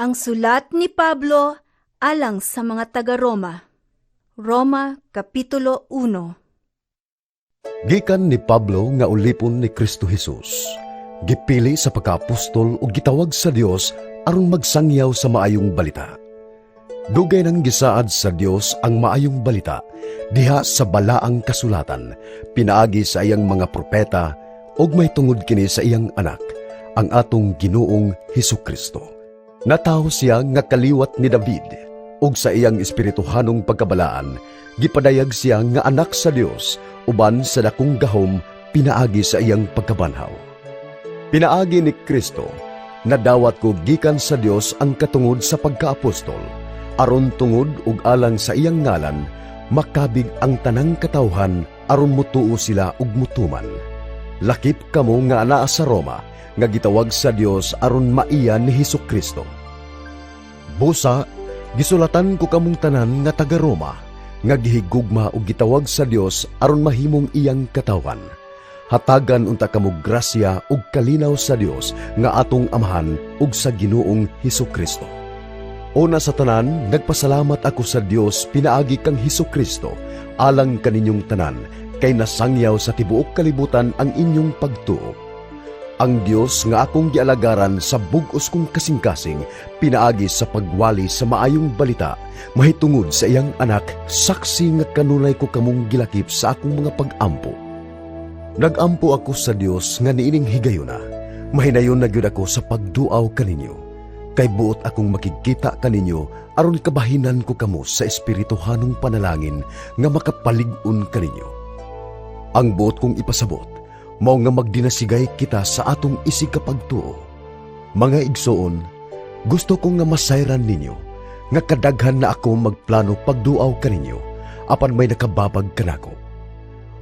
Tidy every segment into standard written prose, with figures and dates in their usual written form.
Ang sulat ni Pablo alang sa mga taga-Roma. Roma, Kapitulo 1. Gikan ni Pablo nga ulipon ni Kristo Jesus. Gipili sa pagka-apostol o gitawag sa Dios aron magsangyaw sa maayong balita. Dugay nang gisaad sa Dios ang maayong balita diha sa balaang kasulatan, pinaagi sa iyang mga propeta ug may tungod kini sa iyang anak, ang atong Ginoong Hesukristo. Nataho siya nga kaliwat ni David, ug sa iyang espirituhanong pagkabalaan, gipadayag siya nga anak sa Dios, uban sa dakong gahom pinaagi sa iyang pagkabanhaw. Pinaagi ni Kristo, nadawat ko gikan sa Dios ang katungod sa pagkaapostol, aron tungod ug alang sa iyang ngalan, makabig ang tanang katawhan aron mutuo sila ug mutuman. Lakip kamo nga anaa sa Roma, nga gitawag sa Dios aron maiyan ni Hesukristo. Busa, gisulatan ko kamong tanan nga taga Roma, nga gihigugma ug gitawag sa Dios aron mahimong iyang katawan. Hatagan unta kamo grasya ug kalinaw sa Dios nga atong Amahan ug sa Ginoong Hesukristo. Una sa tanan, nagpasalamat ako sa Dios pinaagi kang Hesukristo alang kaninyong tanan, kay nasangyaw sa tibuok kalibutan ang inyong pagtuo. Ang Dios nga akong gialagaran sa bug-os kong kasing-kasing, pinaagi sa pagwali sa maayong balita, mahitungod sa iyang anak, saksi nga kanunay ko kamong gilakip sa akong mga pag-ampo. Nag-ampo ako sa Dios nga niining higayuna, mahinayon na gyud ako sa pagduaw kaninyo, kay buot akong makikita kaninyo aron kabahinan ko kamo sa espirituhanong panalangin nga makapalig-on kaninyo. Ang buot kong ipasabot, mao nga magdinasigay kita sa atong isig kapagtuo. Mga igsoon, gusto ko nga masayran ninyo, nga kadaghan na ako magplano pagduaw kaninyo, apan may nakababag kanako.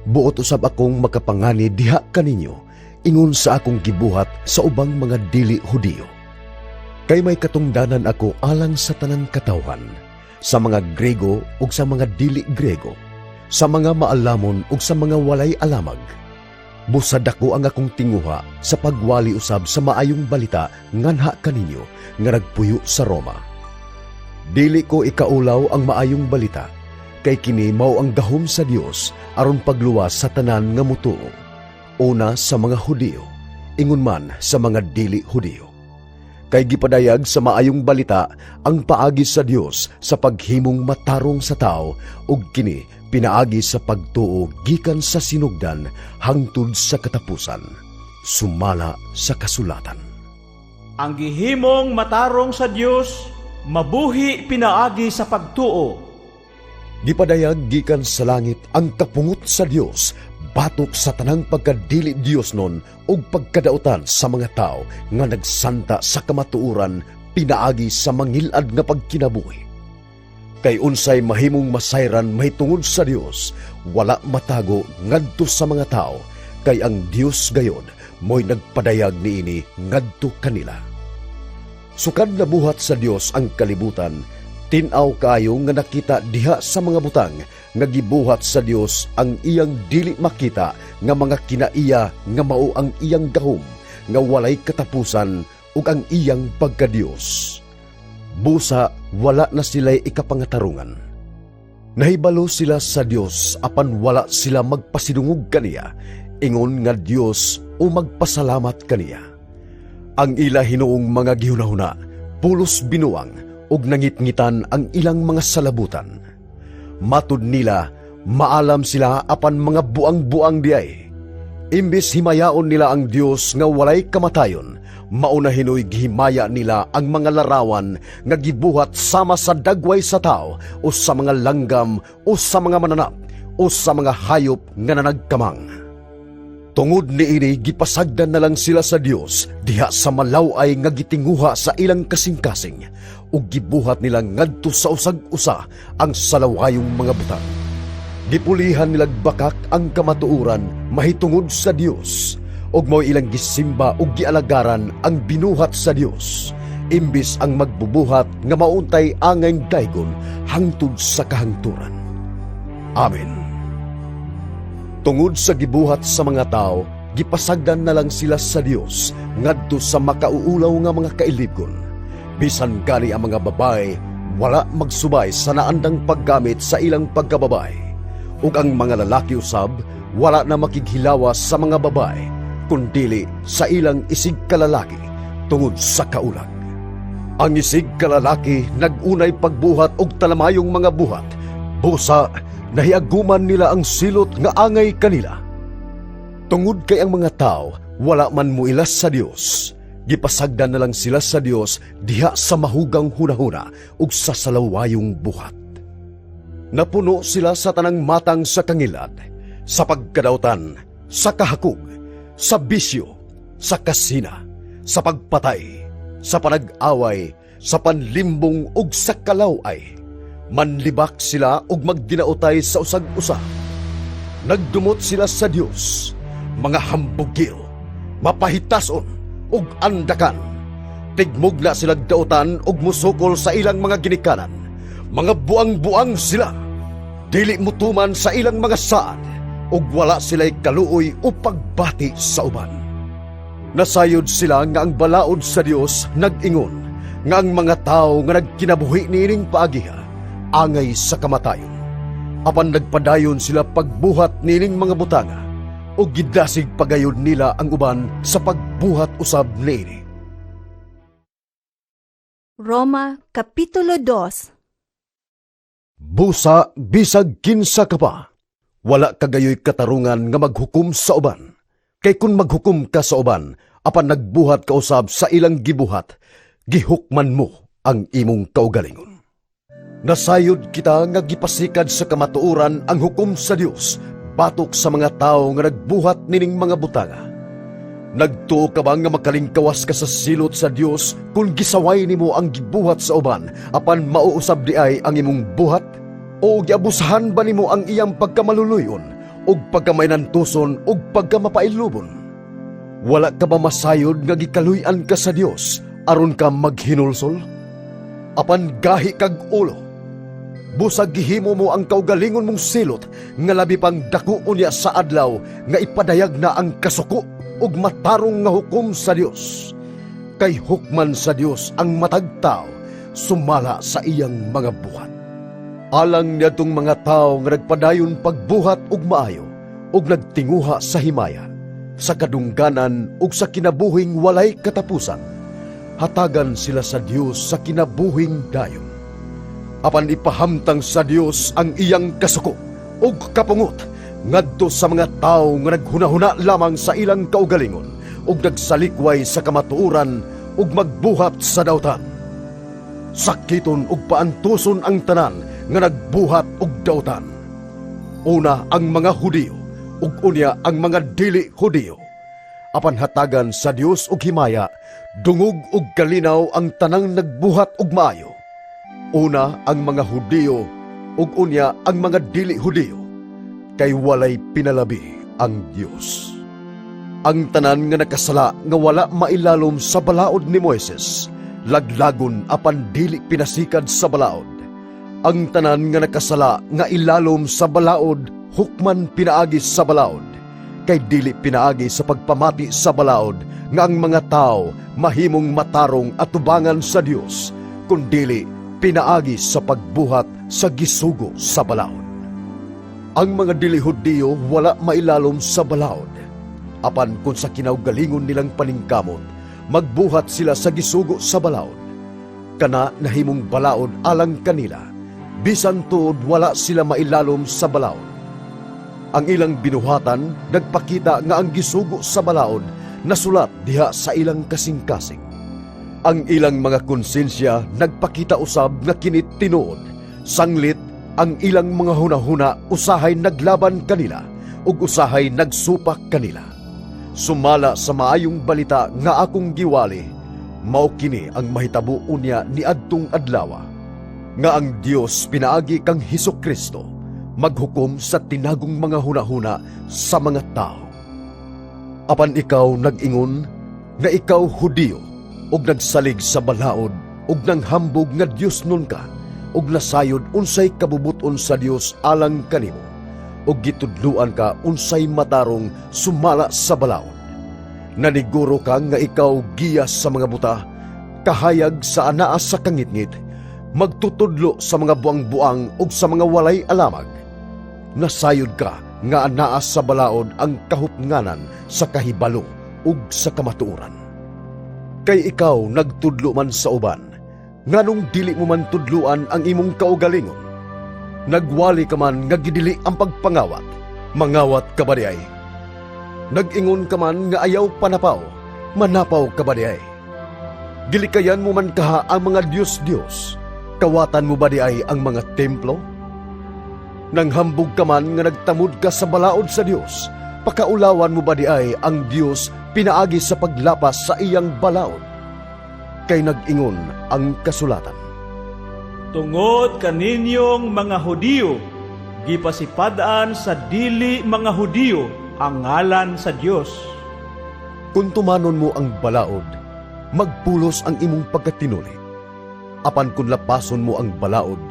Buot usab akong makapangani diha kaninyo, ingon sa akong gibuhat sa ubang mga dili Hudiyo. Kay may katungdanan ako alang sa tanang katawhan, sa mga Grego ug sa mga dili Grego, sa mga maalamon ug sa mga walay alamag. Busad ako ang akong tinguha sa pagwali usab sa maayong balita nganha kaninyo nga nagpuyo sa Roma. Dili ko ikaulaw ang maayong balita, kay kini mao ang gahom sa Dios aron pagluwas sa tanan nga mutuo, una sa mga Hudiyo, ingon man sa mga dili Hudiyo. Kay gipadayag sa maayong balita ang paagi sa Dios sa paghimong matarong sa tao, ug kini pinaagi sa pagtuo gikan sa sinugdan hangtod sa katapusan, sumala sa kasulatan. Ang gihimong matarong sa Dios, mabuhi pinaagi sa pagtuo. Gipadayag gikan sa langit ang kapungot sa Dios, batok sa tanang pagkadili Dios non ug pagkadautan sa mga tao nga nagsanta sa kamatuoran, pinaagi sa mangilad nga pagkinabuhi. Kay unsay mahimong masayran mahitungod sa Dios, wala matago ngadto sa mga tao, kay ang Dios gayod mo'y nagpadayag niini ngadto kanila. Sukad na buhat sa Dios ang kalibutan, tinaw kayo nga nakita diha sa mga butang nga gibuhat sa Dios ang iyang dili makita nga mga kinaiya nga mao ang iyang gahom nga walay katapusan ug ang iyang pagka-Dios. Busa, wala na sila'y ikapangatarungan. Nahibalo sila sa Dios apan wala sila magpasidungog kaniya, ingon nga Dios o magpasalamat kaniya. Ang ila hinuong mga gihunahuna, pulos binuang ug nangitngitan ang ilang mga salabutan. Matud nila, maalam sila apan mga buang-buang diay. Imbis himayaon nila ang Dios nga walay kamatayon, mauna hinoy gihimaya nila ang mga larawan nga gibuhat sama sa dagway sa tao o sa mga langgam o sa mga mananap o sa mga hayop nga nanagkamang. Tungod niini gipasagdan na lang sila sa Dios diha sa malaway nga gitinguha sa ilang kasing-kasing ug gibuhat nila ngadto sa usag-usa ang salawayong mga butang. Gipulihan nilag bakak ang kamatuoran mahitungod sa Dios, ug mao ilang gisimba ug gialagaran ang binuhat sa Dios, imbis ang magbubuhat nga mauntay angay daygon hangtod sa kahangturan. Amen. Tungod sa gibuhat sa mga tao, gipasagdan na lang sila sa Dios ngadto sa makauulaw nga mga kailibgon, Bisan gani ang mga babae wala magsubay sa naandang paggamit sa ilang pagkababae, ug ang mga lalaki usab wala na makighilawas sa mga babae kundili sa ilang isig kalalaki tungod sa kaulag. Ang isig kalalaki nagunay pagbuhat og talamayong mga buhat, busa nahiaguman nila ang silot nga angay kanila. Tungod kay ang mga tao wala man muilas sa Dios, gipasagdan na lang sila sa Dios diha sa mahugang hunahuna ug sa salawayong buhat. Napuno sila sa tanang matang sa kangilad, sa pagkadautan, sa kahakog, sa bisyo, sa kasina, sa pagpatay, sa panag-away, sa panlimbong ug sa kalaway. Manlibak sila ug magdinautay sa usag-usa. Nagdumot sila sa Dios, mga hambugil, mapahitason ug andakan. Tigmugna sila dautan ug musukol sa ilang mga ginikanan. Mga buang-buang sila, dili mutuman sa ilang mga saad, ug wala sila'y kaluoy o pagbati sa uban. Nasayod sila nga ang balaod sa Dios nag-ingon, nga ang mga tao nga nagkinabuhi nining paagiha, angay sa kamatayon. Apan nagpadayon sila pagbuhat nining mga butanga, o gidasig pagayon nila ang uban sa pagbuhat usab niini. Roma Kapitulo 2. Busa bisag kinsa ka pa, wala kagayoy katarungan nga maghukom sa uban. Kay kung maghukom ka sa uban, apan nagbuhat ka usab sa ilang gibuhat, gihukman mo ang imong kaugalingon. Nasayod kita nga gipasikad sa kamatuoran ang hukom sa Dios batok sa mga tao nga nagbuhat nining mga butanga. Nagtuo ka ba nga makalingkawas ka sa silot sa Dios kung gisaway nimo ang gibuhat sa uban apan mauusab di ay ang imong buhat? O giabusahan ba nimo ang iyang pagkamaluluyon ug pagkamaynantuson ug pagkamapailubon? Wala ka ba masayod nga gikaluy-an ka sa Dios aron ka maghinulsol? Apan gahi kag ulo, busag gihimo mo ang kaugalingon mong silot nga labi pang dako unya sa adlaw nga ipadayag na ang kasuko ug matarong nga hukom sa Dios. Kay hukman sa Dios ang matag tao sumala sa iyang mga buhat. Alang niyadtong mga tao nga nagpadayon pagbuhat ug maayo ug nagtinguha sa himaya, sa kadungganan ug sa kinabuhing walay katapusan, hatagan sila sa Dios sa kinabuhing dayon. Apan ipahamtang sa Dios ang iyang kasuko ug kapungot ngadto sa mga tao nga naghunahuna lamang sa ilang kaugalingon ug nagsalikway sa kamatuoran ug magbuhat sa dautan. Sakiton ug paantuson ang tanan nga nagbuhat ug dautan. Una ang mga Hudiyo ug unya ang mga dili Hudiyo. Apan hatagan sa Dios ug himaya, dungog ug kalinaw ang tanang nagbuhat ug maayo. Una ang mga Hudiyo ug unya ang mga dili Hudiyo, kay walay pinalabi ang Dios. Ang tanan nga nakasala nga wala mailalom sa balaod ni Moises, laglagon apan dili pinasikad sa balaod. Ang tanan nga nakasala nga ilalom sa balaod, hukman pinaagi sa balaod, kay dili pinaagi sa pagpamati sa balaod nga ang mga tao mahimong matarong at tubangan sa Dios, kundili pinaagi sa pagbuhat sa gisugo sa balaod. Ang mga dili Hudiyo wala mailalom sa balaod, apan kung sa kinaugalingon nilang paningkamot, magbuhat sila sa gisugo sa balaod. Kana nahimong balaod alang kanila, bisan tuod wala sila mailalom sa balaod. Ang ilang binuhatan nagpakita nga ang gisugo sa balaod nasulat diha sa ilang kasing-kasing. Ang ilang mga konsensya nagpakita usab nga kinit tinuod, sanglit ang ilang mga hunahuna usahay naglaban kanila ug usahay nagsupak kanila. Sumala sa maayong balita nga akong giwali, mao kini ang mahitabo unya ni adtong adlaw, nga ang Dios pinaagi kang Hesukristo maghukom sa tinagong mga hunahuna sa mga tao. Apan ikaw nag-ingon nga ikaw Hudiyo ug nagsalig sa balaod ug nanghambog nga Dios nun ka ug nasayod unsay kabubuton sa Dios alang kanimo ug gitudluan ka unsay matarong sumala sa balaod. Naniguro ka nga ikaw giyas sa mga buta, makahayag sa anaa sa kangitngit, magtutudlo sa mga buang-buang ug sa mga walay alamag. Nasayod ka nga anaa sa balaod ang kahupnganan sa kahibalo ug sa kamatuoran. Kay ikaw nagtudlo man sa uban, nganong dili mo man tudluan ang imong kaugalingon. Nagwali ka man nga gidili ang pagpangawat, mangawat ka ba di ay? Nag-ingon ka man nga ayaw panapaw, manapaw ka ba di ay? Gilikayan mo man kaha ang mga Diyos-Diyos, kawatan mo ba di ay ang mga templo? Nang hambog ka man nga nagtamod ka sa balaod sa Diyos, pakaulawan mo ba di ay ang Diyos pinaagi sa paglapas sa iyang balaod? Kay nag-ingon ang kasulatan. Tungod kaninyong mga Hudiyo, gipasipadaan sa dili mga Hudiyo ang ngalan sa Diyos. Kung tumanon mo ang balaod, magpulos ang imong pagkatinuli. Apan kung lapason mo ang balaod,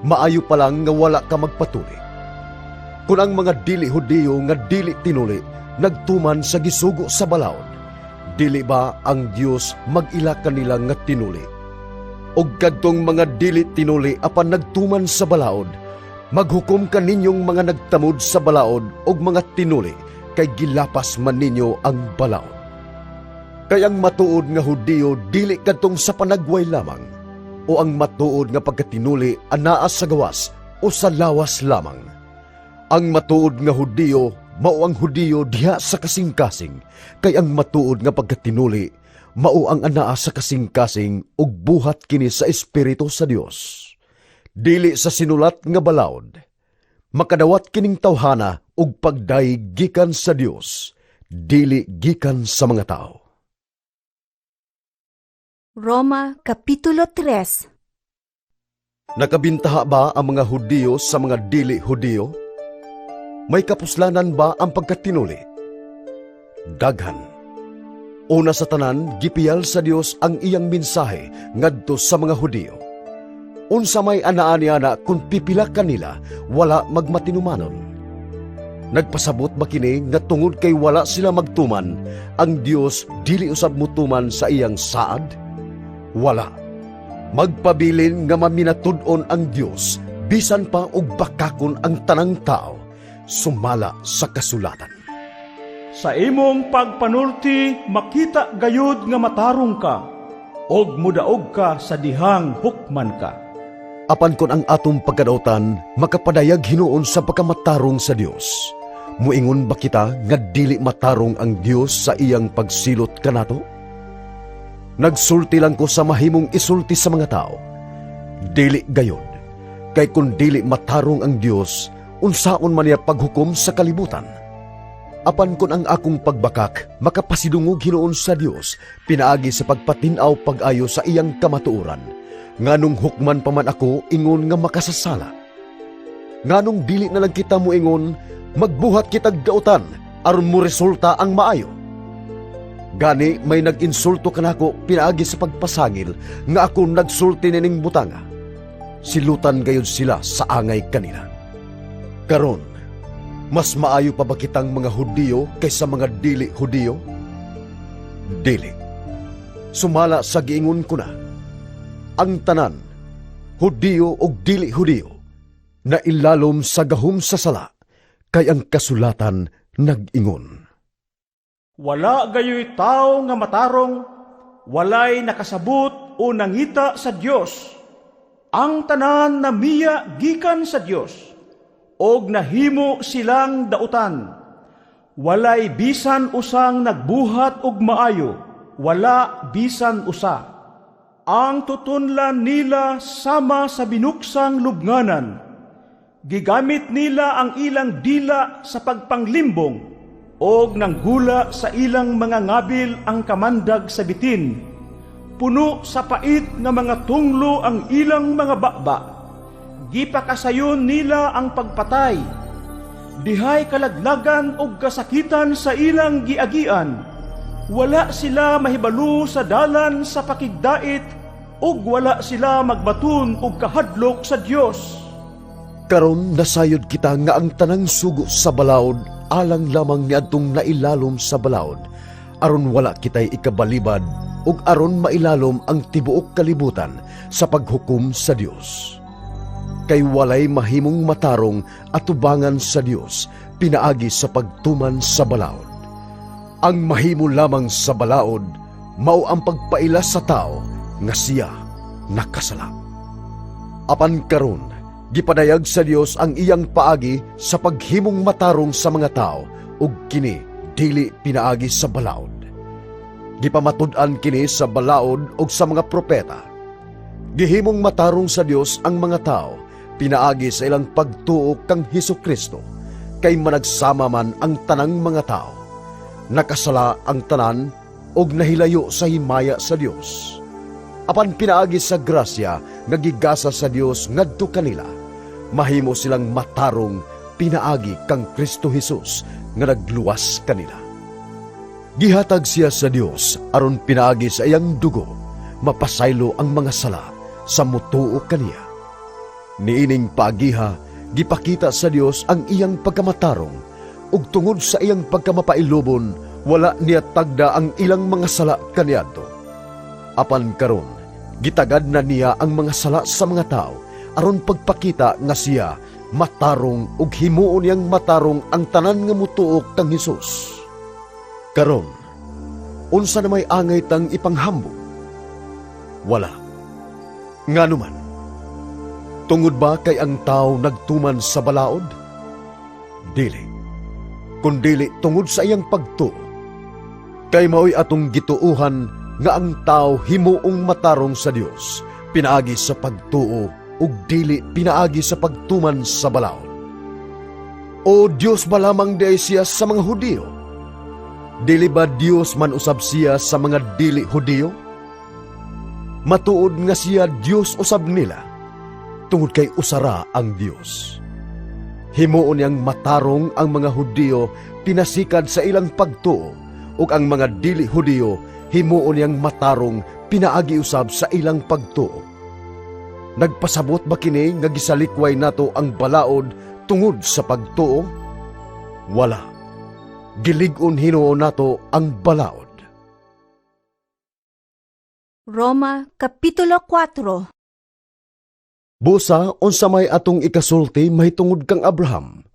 maayo pa lang nga wala ka magpatuli. Kung ang mga dili Hudiyo nga dili tinuli, nagtuman sa gisugo sa balaod, dili ba ang Diyos mag-ila kanila nga tinuli? Og kadtong mga dili tinuli apan nagtuman sa balaod, maghukom ka ninyong mga nagtamod sa balaod og mga tinuli, kay gilapas man ninyo ang balaod. Kay ang matuod nga Hudiyo dili kadtong sa panagway lamang, o ang matuod nga pagkatinuli anaa sa gawas o sa lawas lamang. Ang matuod nga Hudiyo mao ang Hudiyo diha sa kasing-kasing, kay ang matuod nga pagkatinuli mao ang anaa sa kasing-kasing ug buhat kini sa Espiritu sa Dios. Dili sa sinulat nga balaod, makadawat kining tawhana ug pagday gikan sa Dios, dili gikan sa mga tao. Roma Kapitulo 3. Nakabintaha ba ang mga Hudiyo sa mga dili Hudiyo? May kapuslanan ba ang pagkatinuli? Daghan. Una sa tanan, gipiyal sa Dios ang iyang mensahe ngadto sa mga Hudiyo. Unsa may anaa niya na kung pipila kanila, wala magmatinumanon. Nagpasabot ba kini nga tungod kay wala sila magtuman, ang Dios dili usab mutuman sa iyang saad? Wala. Magpabilin nga maminatud-on ang Dios, bisan pa og bakakon ang tanang tao, sumala sa kasulatan. Sa imong pagpanulti, makita gayud nga matarong ka, og mudaog ka sa dihang hukman ka. Apan kon ang atong pagkadautan, makapadayag hinuon sa pagkamatarong sa Dios. Muingon ba kita nga dili matarong ang Dios sa iyang pagsilot kanato? Nagsulti lang ko sa mahimong isulti sa mga tao. Dili gayod, kay kung dili matarong ang Dios, unsaon man niya paghukom sa kalibutan. Apan kun ang akong pagbakak makapasidungog hinuon sa Dios, pinaagi sa pagpatinaw pag-ayo sa iyang kamatuoran, nganong hukman pa man ako ingon nga makasasala. Nganong dili na lang kita mo ingon, magbuhat kitag dautan aron mo resulta ang maayo. Gani may nag-insulto kanako pinaagi sa pagpasangil nga ako nagsulti nining butanga. Silutan gayud sila sa angay kanila. Karon, mas maayo pa ba kitang mga Hudiyo kaysa mga dili Hudiyo? Dili. Sumala sa giingon ko na, ang tanan, Hudiyo o dili Hudiyo, na ilalom sa gahom sa sala, kay ang kasulatan nag-ingon. Wala gayoy tao nga matarong, walay nakasabot o nangita sa Dios. Ang tanan na miya gikan sa Dios, og nahimo silang dautan. Walay bisan usang nagbuhat og maayo, wala bisan usa. Ang tutunlan nila sama sa binuksang lubnganan. Gigamit nila ang ilang dila sa pagpanglimbong, og nanggula sa ilang mga ngabil ang kamandag sa bitin. Puno sa pait nga mga tunglo ang ilang mga bakba. Gipakasayon nila ang pagpatay. Dihay kalaglagan og kasakitan sa ilang giagian. Wala sila mahibalo sa dalan sa pakigdait, ug wala sila magbatun og kahadlok sa Dios. Karon nasayod kita nga ang tanang sugo sa balaod alang lamang niadtong nailalom sa balaod, aron wala kitay ikabalibad ug aron mailalom ang tibuok kalibutan sa paghukom sa Dios. Kay walay mahimong matarong atubangan sa Dios pinaagi sa pagtuman sa balaod. Ang mahimo lamang sa balaod mao ang pagpaila sa tao nga siya nakasala. Apan karon gipadayag sa Dios ang iyang paagi sa paghimong matarong sa mga tao ug kini dili pinaagi sa balaod. Gipamatud-an kini sa balaod ug sa mga propeta. Gihimong matarong sa Dios ang mga tao pinaagi sa ilang pagtuo kang Hesukristo, kay managsama man ang tanang mga tao. Nakasala ang tanan og nahilayo sa himaya sa Dios. Apan pinaagi sa grasya nga gigasa sa Dios ngadto kanila, mahimo silang matarong pinaagi kang Kristo Jesus nga nagluwas kanila. Gihatag siya sa Dios aron pinaagi sa iyang dugo mapasaylo ang mga sala sa mutuo kaniya. Niining paagiha gipakita sa Dios ang iyang pagkamatarong ug tungod sa iyang pagkamapailubon wala niya tagda ang ilang mga sala kaniadto. Apan karon gitagad na niya ang mga sala sa mga tao aron pagpakita nga siya matarong ug himuon niyang matarong ang tanan nga mutuo kang Hesus. Karon, unsa na may angay tang ipanghambog? Wala. Nganuman, tungod ba kay ang tao nagtuman sa balaod? Dili. Kundili tungod sa iyang pagtuo. Kay mao'y atong gituuhan nga ang tao himuong matarong sa Dios, pinaagi sa pagtuo ug dili pinaagi sa pagtuman sa balaod. O Dios ba lamang di siya sa mga Hudiyo? Dili ba Dios man usab siya sa mga dili Hudiyo? Matuod nga siya Dios usab nila, tungod kay usara ang Dios. Himuon niyang matarong ang mga Hudiyo pinasikad sa ilang pagtuo, ug ang mga dili Hudiyo himuon niyang matarong pinaagi usab sa ilang pagtuo. Nagpasabot ba kini nga gisalikway nato ang balaod tungod sa pagtuo? Wala. Gilig-on hinuon nato ang balaod. Roma Kapitulo 4. Busa, unsa may atong ikasulti mahitungod kang Abraham,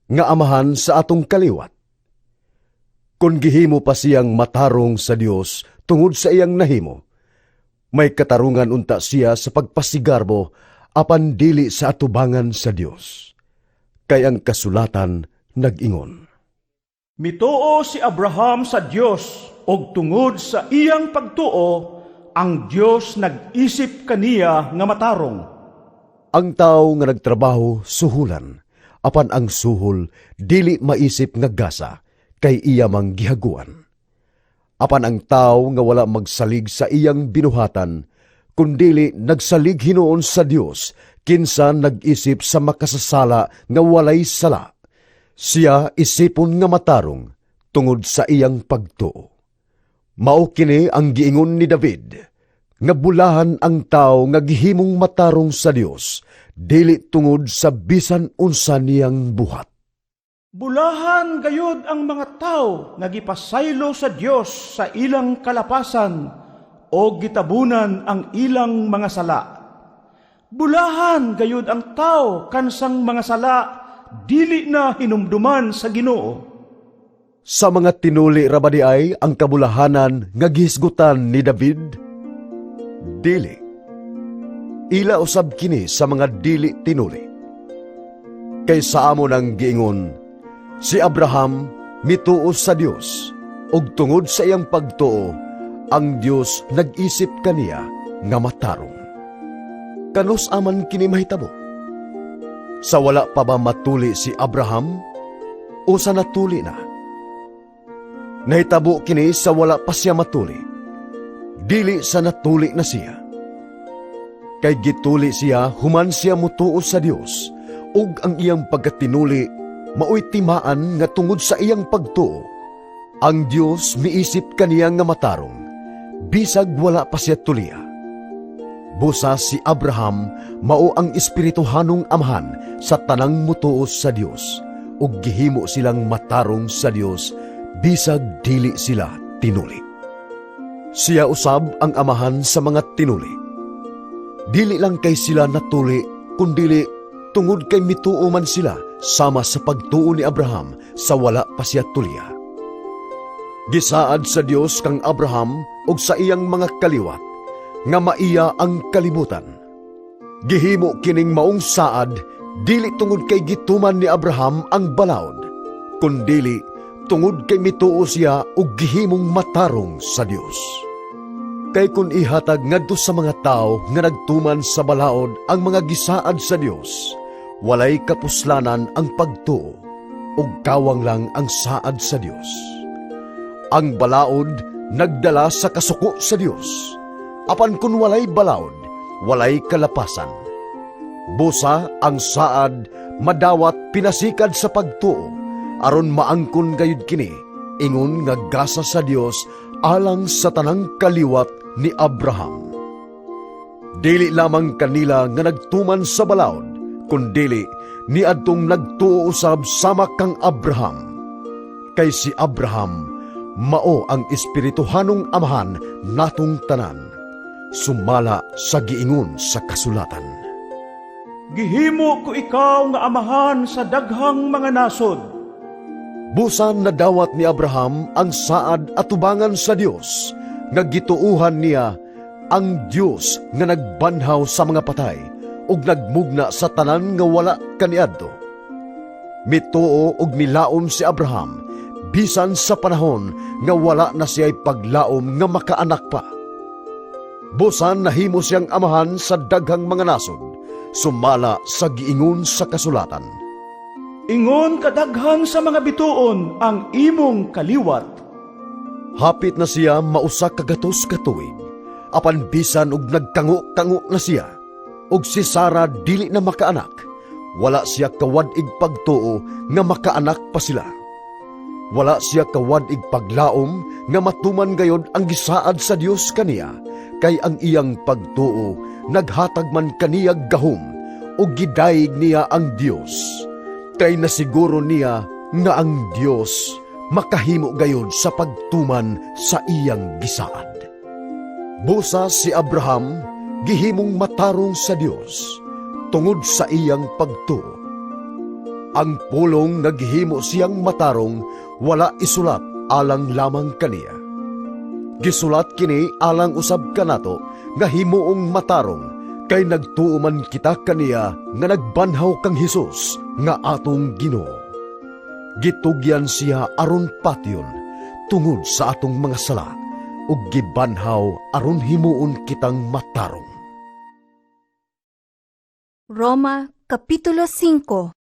nga amahan sa atong kaliwat. Kung gihimo pa siyang matarong sa Dios tungod sa iyang nahimo, may katarungan unta siya sa pagpasigarbo apan dili sa atubangan sa Dios. Kay ang kasulatan nag-ingon, Mituo si Abraham sa Dios og tungod sa iyang pagtuo, ang Dios nag-isip kaniya nga matarong. ang tao nga nagtrabaho suhulan, apan ang suhol dili maisip nga gasa, kay iya mang gihaguan. Apan ang tao nga wala magsalig sa iyang binuhatan, kundili nagsalig hinuon sa Dios, kinsa nag-isip sa makasasala nga walay sala. Siya isipon nga matarong tungod sa iyang pagtuo. Mao kini ang giingon ni David, nga bulahan ang tao nga gihimong matarong sa Dios, dili tungod sa bisan unsa niyang buhat. Bulahan gayud ang mga tao nga gipasaylo sa Dios sa ilang kalapasan o gitabunan ang ilang mga sala. Bulahan gayud ang tao kansang mga sala dili na hinumduman sa Ginoo. Sa mga tinuli rabadi ay ang kabulahanan nga gihisgutan ni David? Dili. Ila usab kini sa mga dili tinuli. Kay sa amo nang giingon, si Abraham mituo sa Dios, ug tungod sa iyang pagtuo, ang Dios nag-isip kaniya nga matarong. Kanus aman kini mahitabo? Sa wala pa ba matuli si Abraham o sa natuli na? Nahitabo kini sa wala pa siya matuli, dili sa natuli na siya. Kay gituli siya human siya mutuo sa Dios, ug ang iyang pagkatinuli maoy timaan nga tungod sa iyang pagtuo. Ang Dios miisip kaniya nga matarong, bisag wala pa siya tuliya. Busa si Abraham mao ang espirituhanong amahan sa tanang mutuo sa Dios, ug gihimo silang matarong sa Dios bisag dili sila tinuli. Siya usab ang amahan sa mga tinuli. Dili lang kay sila natuli, kundili tungod kay mituo man sila sama sa pagtuo ni Abraham sa wala pa siya tuliya. Gisaad sa Dios kang Abraham ug sa iyang mga kaliwat nga maiya ang kalibutan. Gihimo kining maong saad dili tungod kay gituman ni Abraham ang balaod, kundili tungod kay mituo siya ug gihimong matarong sa Dios. Kay kun ihatag ngadto sa mga tao nga nagtuman sa balaod ang mga gisaad sa Dios, walay kapuslanan ang pagtuo ug kawang lang ang saad sa Dios. Ang balaod nagdala sa kasuko sa Dios, apan kun walay balaod, walay kalapasan. Busa ang saad madawat pinasikad sa pagtuo, aron maangkon gayud kini, ingon nga gasa sa Dios alang sa tanang kaliwat ni Abraham. Dili lamang kanila nga nagtuman sa balaod, kundili niadtong nagtuo usab sama kang Abraham. Kay si Abraham mao ang espirituhanong amahan natong tanan, sumala sa giingon sa kasulatan. Gihimo ko ikaw nga amahan sa daghang mga nasod. Busan na dawat ni Abraham ang saad atubangan sa Dios, nga gituuhan niya ang Dios nga nagbanhaw sa mga patay ug nagmugna sa tanan nga wala kaniadto. Mituo ug milaom si Abraham bisan sa panahon nga wala na siya'y paglaom nga makaanak pa. Busan nahimo siyang amahan sa daghang mga nasod, sumala sa giingon sa kasulatan. Ingon kadaghan sa mga bituon ang imong kaliwat. Hapit na siya mausa kagatos ka tuig, apan bisan og nagkango-kango na siya, og si Sara dili na makaanak, wala siya kawadig pagtuo nga makaanak pa sila. Wala siya kawadig paglaom nga matuman gayod ang gisaad sa Dios kaniya, kay ang iyang pagtuo naghatag man kaniya gahom, og gidayeg niya ang Dios. Kay nasiguro niya nga ang Dios makahimo gayod sa pagtuman sa iyang gisaad. Busa si Abraham gihimong matarong sa Dios tungod sa iyang pagtuo. Ang pulong naghimo siyang matarong wala isulat alang lamang kaniya. Gisulat kini alang usab kanato nga himuong matarong, kay nagtuo man kita kaniya nga nagbanhaw kang Hesus nga atong Ginoo. Gitugyan siya aron patyon tungod sa atong mga sala, ug gibanhaw aron himuon kitang matarong. Roma Kapitulo 5.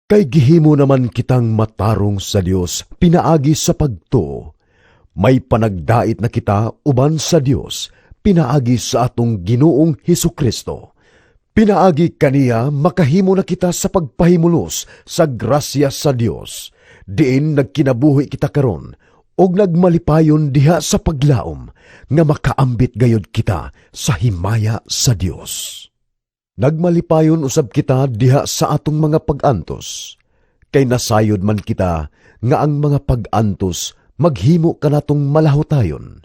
Kay gihimo naman kitang matarong sa Dios pinaagi sa pagtuo. May panagdait na kita uban sa Dios pinaagi sa atong Ginoong Hesukristo. Pinaagi kaniya makahimo na kita sa pagpahimulos sa grasya sa Dios, diin nagkinabuhi kita karon og nagmalipayon diha sa paglaom nga makaambit gayod kita sa himaya sa Dios. Nagmalipayon usab kita diha sa atong mga pag-antos, kay nasayod man kita nga ang mga pag-antos maghimo kanatong malahutayon.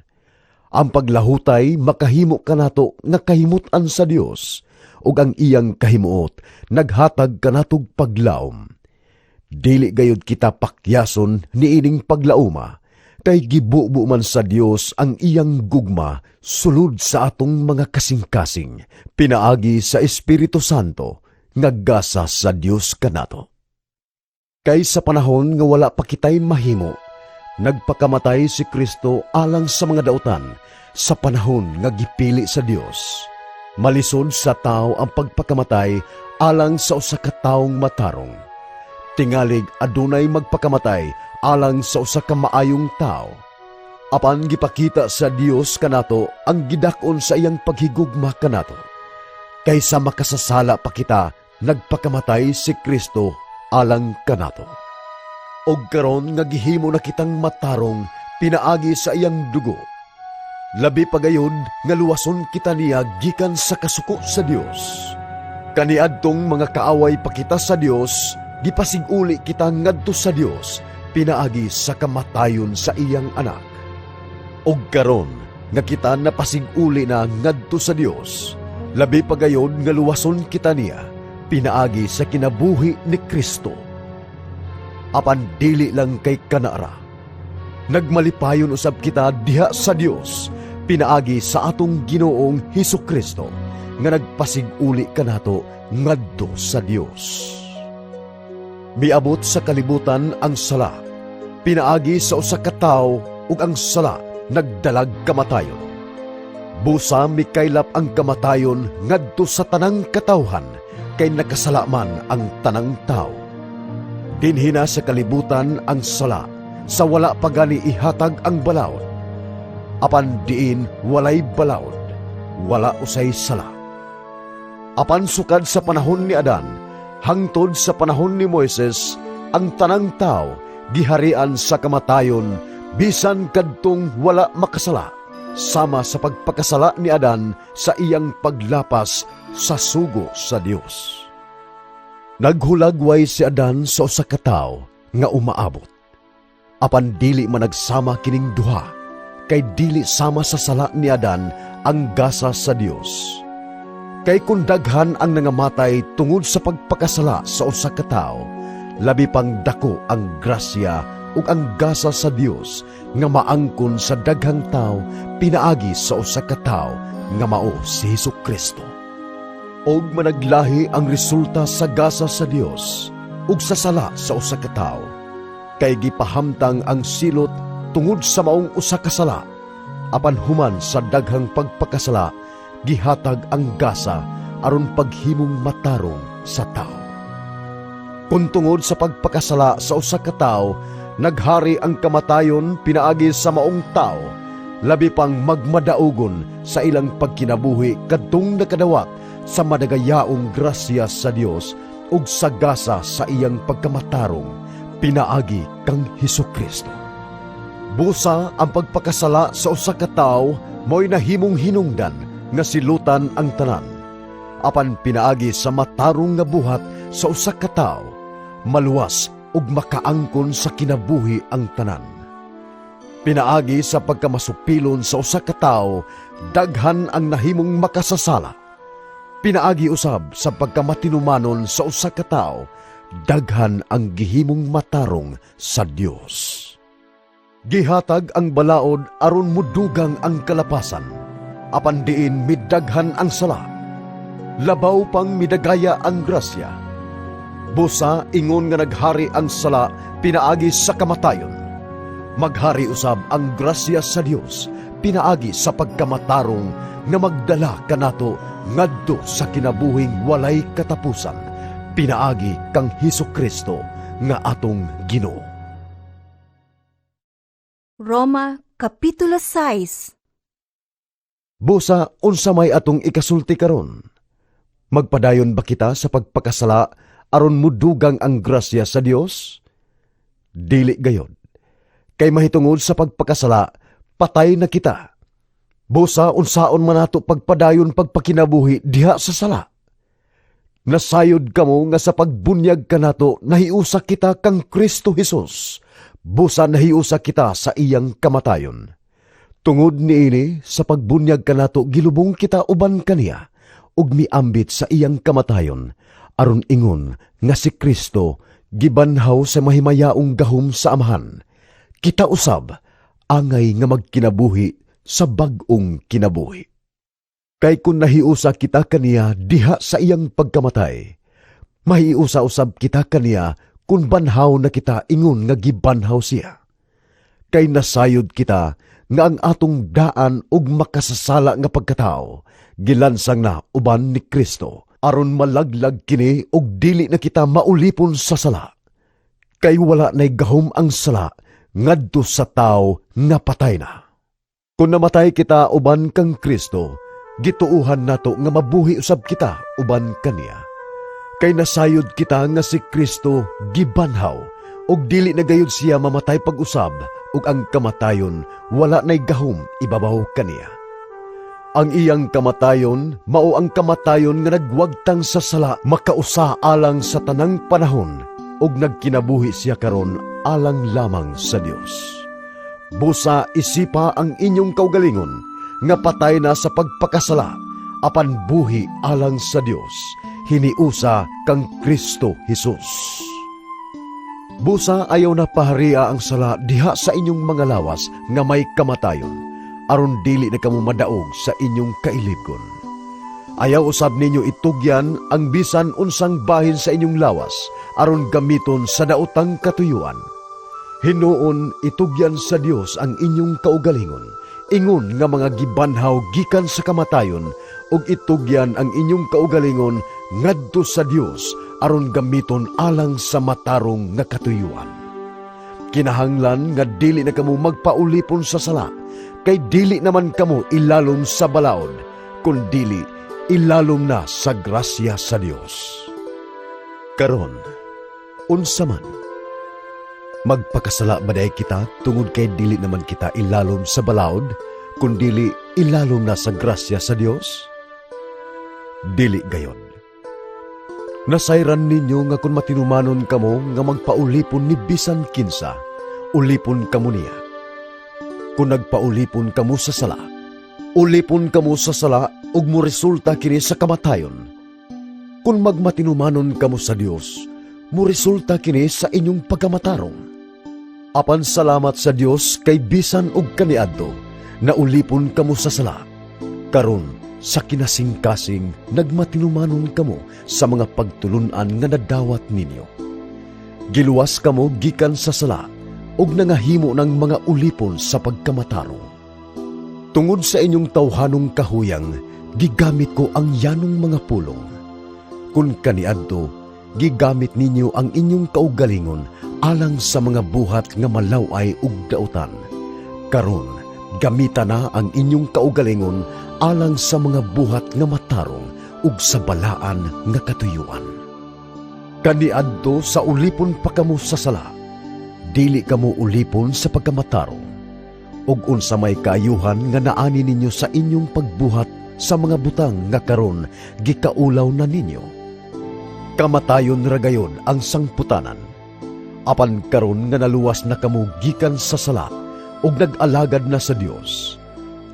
Ang paglahutay makahimo kanato nga kahimutan sa Dios, ug ang iyang kahimuot naghatag kanatog paglaom. Dili gayud kita pakyason niining paglauma, kay gibubo man sa Dios ang iyang gugma sulod sa atong mga kasing-kasing, pinaagi sa Espiritu Santo nga gasa sa Dios kanato. Kay sa panahon nga wala pa kitay mahimo, nagpakamatay si Kristo alang sa mga dautan sa panahon nga gipili sa Dios. Malisod sa tao ang pagpakamatay alang sa usa ka taong matarong. Tingalig adunay magpakamatay alang sa usa ka maayong tao. Apan gipakita sa Dios kanato ang gidakon sa iyang paghigugma kanato. Kaysa makasasala pa kita, nagpakamatay si Kristo alang kanato. Og karon nga gihimo na kitang matarong pinaagi sa iyang dugo. Labi pa gayud nga luwason kita niya gikan sa kasuko sa Dios. Kaniadtong mga kaaway pa kita sa Dios, gipasiguli kita ngadto sa Dios pinaagi sa kamatayon sa iyang anak. Og karon nga kita napasig-uli na ngadto sa Dios, labi pa gayod nga luwason kita niya pinaagi sa kinabuhi ni Kristo. Apan dili lang kay kanara, nagmalipayon usab kita diha sa Dios pinaagi sa atong Ginoong Hesukristo nga nagpasig-uli kanato ngadto sa Dios. Miabot sa kalibutan ang sala pinaagi sa usa ka tawo ug ang sala nagdalag kamatayon. Busa mikaylap ang kamatayon ngadto sa tanang katawhan kay nakasala man ang tanang tao. Dinhina sa kalibutan ang sala sa wala pa gani ihatag ang balawd. Apan diin walay balawd, wala usay sala. Apan sukad sa panahon ni Adan hangtod sa panahon ni Moises, ang tanang tao giharian sa kamatayon bisan kadtong wala makasala, sama sa pagpakasala ni Adan sa iyang paglapas sa sugo sa Dios. Naghulagway si Adan sa usa ka tawo nga umaabot. Apan dili man nagsama kining duha, kay dili sama sa sala ni Adan ang gasa sa Dios. Kay kung daghan ang nangamatay tungod sa pagpakasala sa usa ka tawo, labi pang dako ang grasya ug ang gasa sa Dios nga maangkon sa daghang tawo pinaagi sa usa ka tawo nga mao si Hesukristo. Og managlahi ang resulta sa gasa sa Dios ug sa sala sa usa ka tawo, kay gipahamtang ang silot tungod sa maong usa ka sala, apan human sa daghang pagpakasala gihatag ang gasa aron paghimong matarong sa tawo. Kung tungod sa pagpakasala sa usa ka tawo naghari ang kamatayon pinaagi sa maong tao, labi pang magmadaugon sa ilang pagkinabuhi kadtong nakadawat sa madagayaong grasya sa Dios ug sa gasa sa iyang pagkamatarong pinaagi kang Hesukristo. Busa ang pagpakasala sa usa ka tawo mo'y nahimong hinungdan nga silutan ang tanan, apan pinaagi sa matarong nga buhat sa usa ka tawo maluwas ug makaangkon sa kinabuhi ang tanan. Pinaagi sa pagkamasupilon sa usa ka tawo, daghan ang nahimong makasasala. Pinaagi usab sa pagkamatinumanon sa usa ka tawo, daghan ang gihimong matarong sa Dios. Gihatag ang balaod aron mudugang ang kalapasan, apan diin midaghan ang sala. Labaw pang midagaya ang grasya. Busa ingon nga naghari ang sala pinaagi sa kamatayon. Maghari usab ang grasya sa Dios pinaagi sa pagkamatarong nga magdala kanato ngadto sa kinabuhing walay katapusan, pinaagi kang Hesukristo nga atong Ginoo. Roma Kapitulo 6. Busa unsa may atong ikasulti karon? Magpadayon ba kita sa pagpakasala aron mudugang ang grasya sa Dios? Dili gayod. Kay mahitungod sa pagpakasala, patay na kita. Busa unsaon man nato pagpadayon pagpakinabuhi diha sa sala. Nasayod kamo nga sa pagbunyag kanato nahiusa kita kang Kristo Hesus. Busa nahiusa kita sa iyang kamatayon. Tungod niini sa pagbunyag kanato gilubong kita uban kaniya ug miambit sa iyang kamatayon, aron ingon nga si Kristo gibanhaw sa mahimayaong gahom sa Amahan. Kita usab angay nga magkinabuhi sa bag-ong kinabuhi. Kay kung nahiusa kita kaniya diha sa iyang pagkamatay, mahiusa usab kita kaniya kung banhaw na kita ingon nga gibanhaw siya. Kay nasayod kita nga ang atong daan ug makasasala nga pagkatao gilansang na uban ni Kristo, aron malaglag kini og dili na kita maulipon sa sala. Kay wala nay gahom ang sala ngadto sa tao nga patay na. Kung namatay kita uban kang Kristo, gituuhan nato nga mabuhi usab kita uban kaniya. Kay nasayod kita nga si Kristo gibanhaw og dili na gayud siya mamatay pag-usab ug ang kamatayon wala nay gahom ibabaw kaniya. Ang iyang kamatayon mao ang kamatayon nga nagwagtang sa sala makausa alang sa tanang panahon ug nagkinabuhi siya karon alang lamang sa Dios. Busa isipa ang inyong kaugalingon, nga patay na sa pagpakasala, apan buhi alang sa Dios, hiniusa kang Kristo Jesus. Busa ayaw na paharia ang sala diha sa inyong mga lawas nga may kamatayon, aron dili na kamo madaog sa inyong kailibgon. Ayaw usab ninyo itugyan ang bisan unsang bahin sa inyong lawas, aron gamiton sa daotang katuyuan. Hinuon itugyan sa Dios ang inyong kaugalingon, ingon nga mga gibanhaw gikan sa kamatayon, ug itugyan ang inyong kaugalingon ngadto sa Dios aron gamiton alang sa matarong nga katuyuan. Kinahanglan nga dili na kamo magpaulipon sa sala, kay dili naman kamo ilalom sa balaod, kun dili ilalom na sa grasya sa Dios. Karon, unsa man, magpakasala ba dahi kita tungod kay dili naman kita ilalom sa balaod, kun dili ilalom na sa grasya sa Dios? Dili gayon. Nasayran ninyo nga kung matinumanon kamo nga magpaulipon ni bisan kinsa, ulipon kamo niya. Kung nagpaulipon kamo sa sala, ulipon kamo sa sala ug mo resulta kini sa kamatayon. Kung magmatinumanon kamo sa Dios, mo resulta kini sa inyong pagkamatarong. Apan salamat sa Dios kay bisan og kaniadto na ulipon kamo sa sala. Karon sa kinasing-kasing nagmatinumanon kamo sa mga pagtulunan nga nadawat ninyo. Giluwas kamo gikan sa sala ug nangahimo ng mga ulipon sa pagkamatarong. Tungod sa inyong tawhanong kahuyang, gigamit ko ang yanong mga pulong. Kun kaniadto, gigamit ninyo ang inyong kaugalingon alang sa mga buhat nga malaway ug dautan. Karon, gamita na ang inyong kaugalingon alang sa mga buhat nga matarong ug sa balaan nga katuyuan. Kaniadto sa ulipon pa kamo sa sala, dili kamo ulipon sa pagkamatarong. Ug unsa may kaayuhan nga naani ninyo sa inyong pagbuhat sa mga butang nga karon gikaulaw na ninyo. Kamatayon ra gayon ang sangputanan. Apan karon nga naluwas na kamo gikan sa sala ug nag-alagad na sa Dios.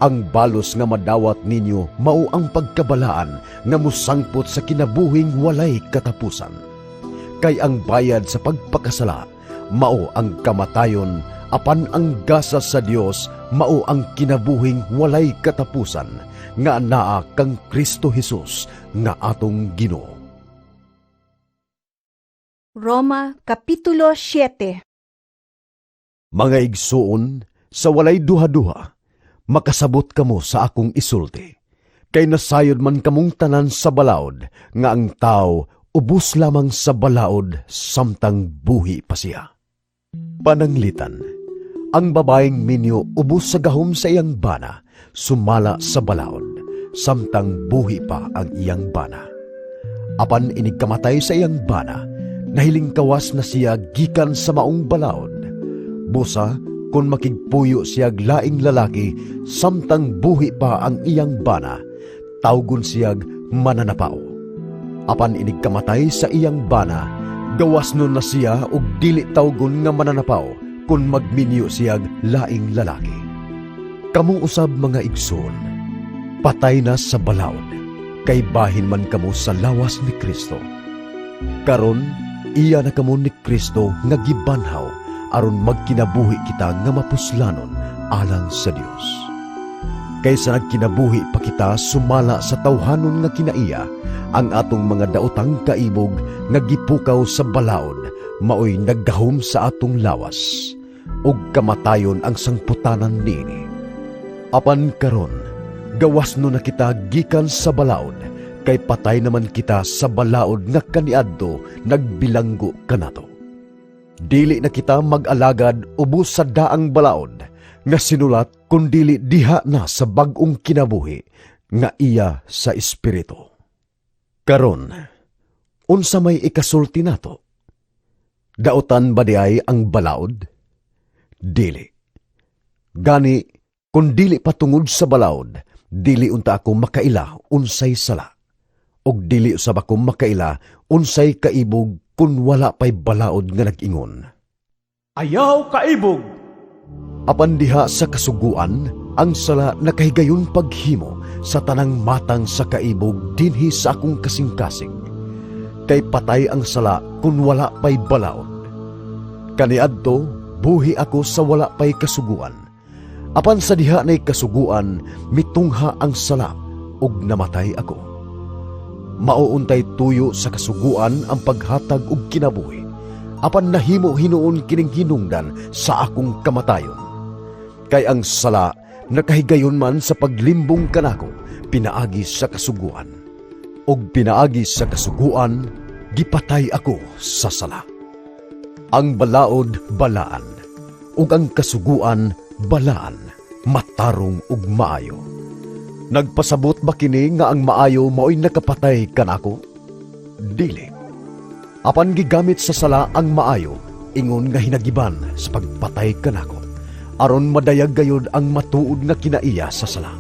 Ang balos nga madawat ninyo mao ang pagkabalaan nga musangpot sa kinabuhing walay katapusan. Kay ang bayad sa pagpakasala mao ang kamatayon, apan ang gasa sa Dios mao ang kinabuhing walay katapusan nga anaa kang Kristo Jesus nga atong Ginoo. Roma Kapitulo 7. Mga igsuon, sa walay duha-duha, makasabot kamo sa akong isulti. Kay nasayod man kamong tanan sa balaod, nga ang tao ubos lamang sa balaod samtang buhi pa siya. Pananglitan, ang babaeng minyo ubos sa gahom sa iyang bana, sumala sa balaod, samtang buhi pa ang iyang bana. Apan inigkamatay sa iyang bana, nahiling kawas na siya gikan sa maong balaod. Busa, kung makigpuyo siyag laing lalaki, samtang buhi pa ang iyang bana, tawgon siyag mananapao. Apan inigkamatay sa iyang bana, gawas nun na siya og dili tawgon nga mananapao, kung magminyo siyag laing lalaki. Kamong usab mga igsoon, patay na sa balaod, kay bahin man kamo sa lawas ni Kristo. Karon, iya na kamo ni Kristo nga gibanhaw, aron magkinabuhi kita nga mapuslanon alang sa Dios. Kaysa nagkinabuhi pa kita sumala sa tawhanon nga kinaiya, ang atong mga daotang kaibog nga gipukaw sa balaod maoy naggahom sa atong lawas, ug kamatayon ang sangputanan niini. Apan karon, gawas no na kita gikan sa balaod, kay patay naman kita sa balaod nga kaniadto nagbilanggo kanato. Dili na kita mag-alagad ubos sa daang balaod, nga sinulat kundili diha na sa bag-ong kinabuhi, nga iya sa Espiritu. Karon, unsa may ikasulti nato? Daotan ba diay ang balaod? Dili. Gani, kung dili patungod sa balaod, dili unta ako makaila unsay sala. Og dili usab ako makaila unsay kaibog kung wala pa'y balaod nga nag-ingon. Ayaw kaibog! Apan diha sa kasuguan, ang sala nakahigayon paghimo sa tanang matang sa kaibog dinhi sa akong kasing-kasing. Kay patay ang sala kung wala pa'y balaod. Kaniadto, buhi ako sa wala pa'y kasuguan. Apan sa diha na'y kasuguan, mitungha ang sala, ug namatay ako. Mauuntay tuyo sa kasuguan ang paghatag ug kinabuhi, apan nahimo hinuon kining hinungdan sa akong kamatayon. Kay ang sala nakahigayon man sa paglimbong kanako, pinaagi sa kasuguan. Og pinaagi sa kasuguan, gipatay ako sa sala. Ang balaod balaan, ug ang kasuguan balaan, matarong ug maayo. Nagpasabot ba kini nga ang maayo mao'y nakapatay kanako? Dili. Apan gigamit sa sala ang maayo, ingon nga hinagiban sa pagpatay kanako, aron madayag gayud ang matuod nga kinaiya sa sala.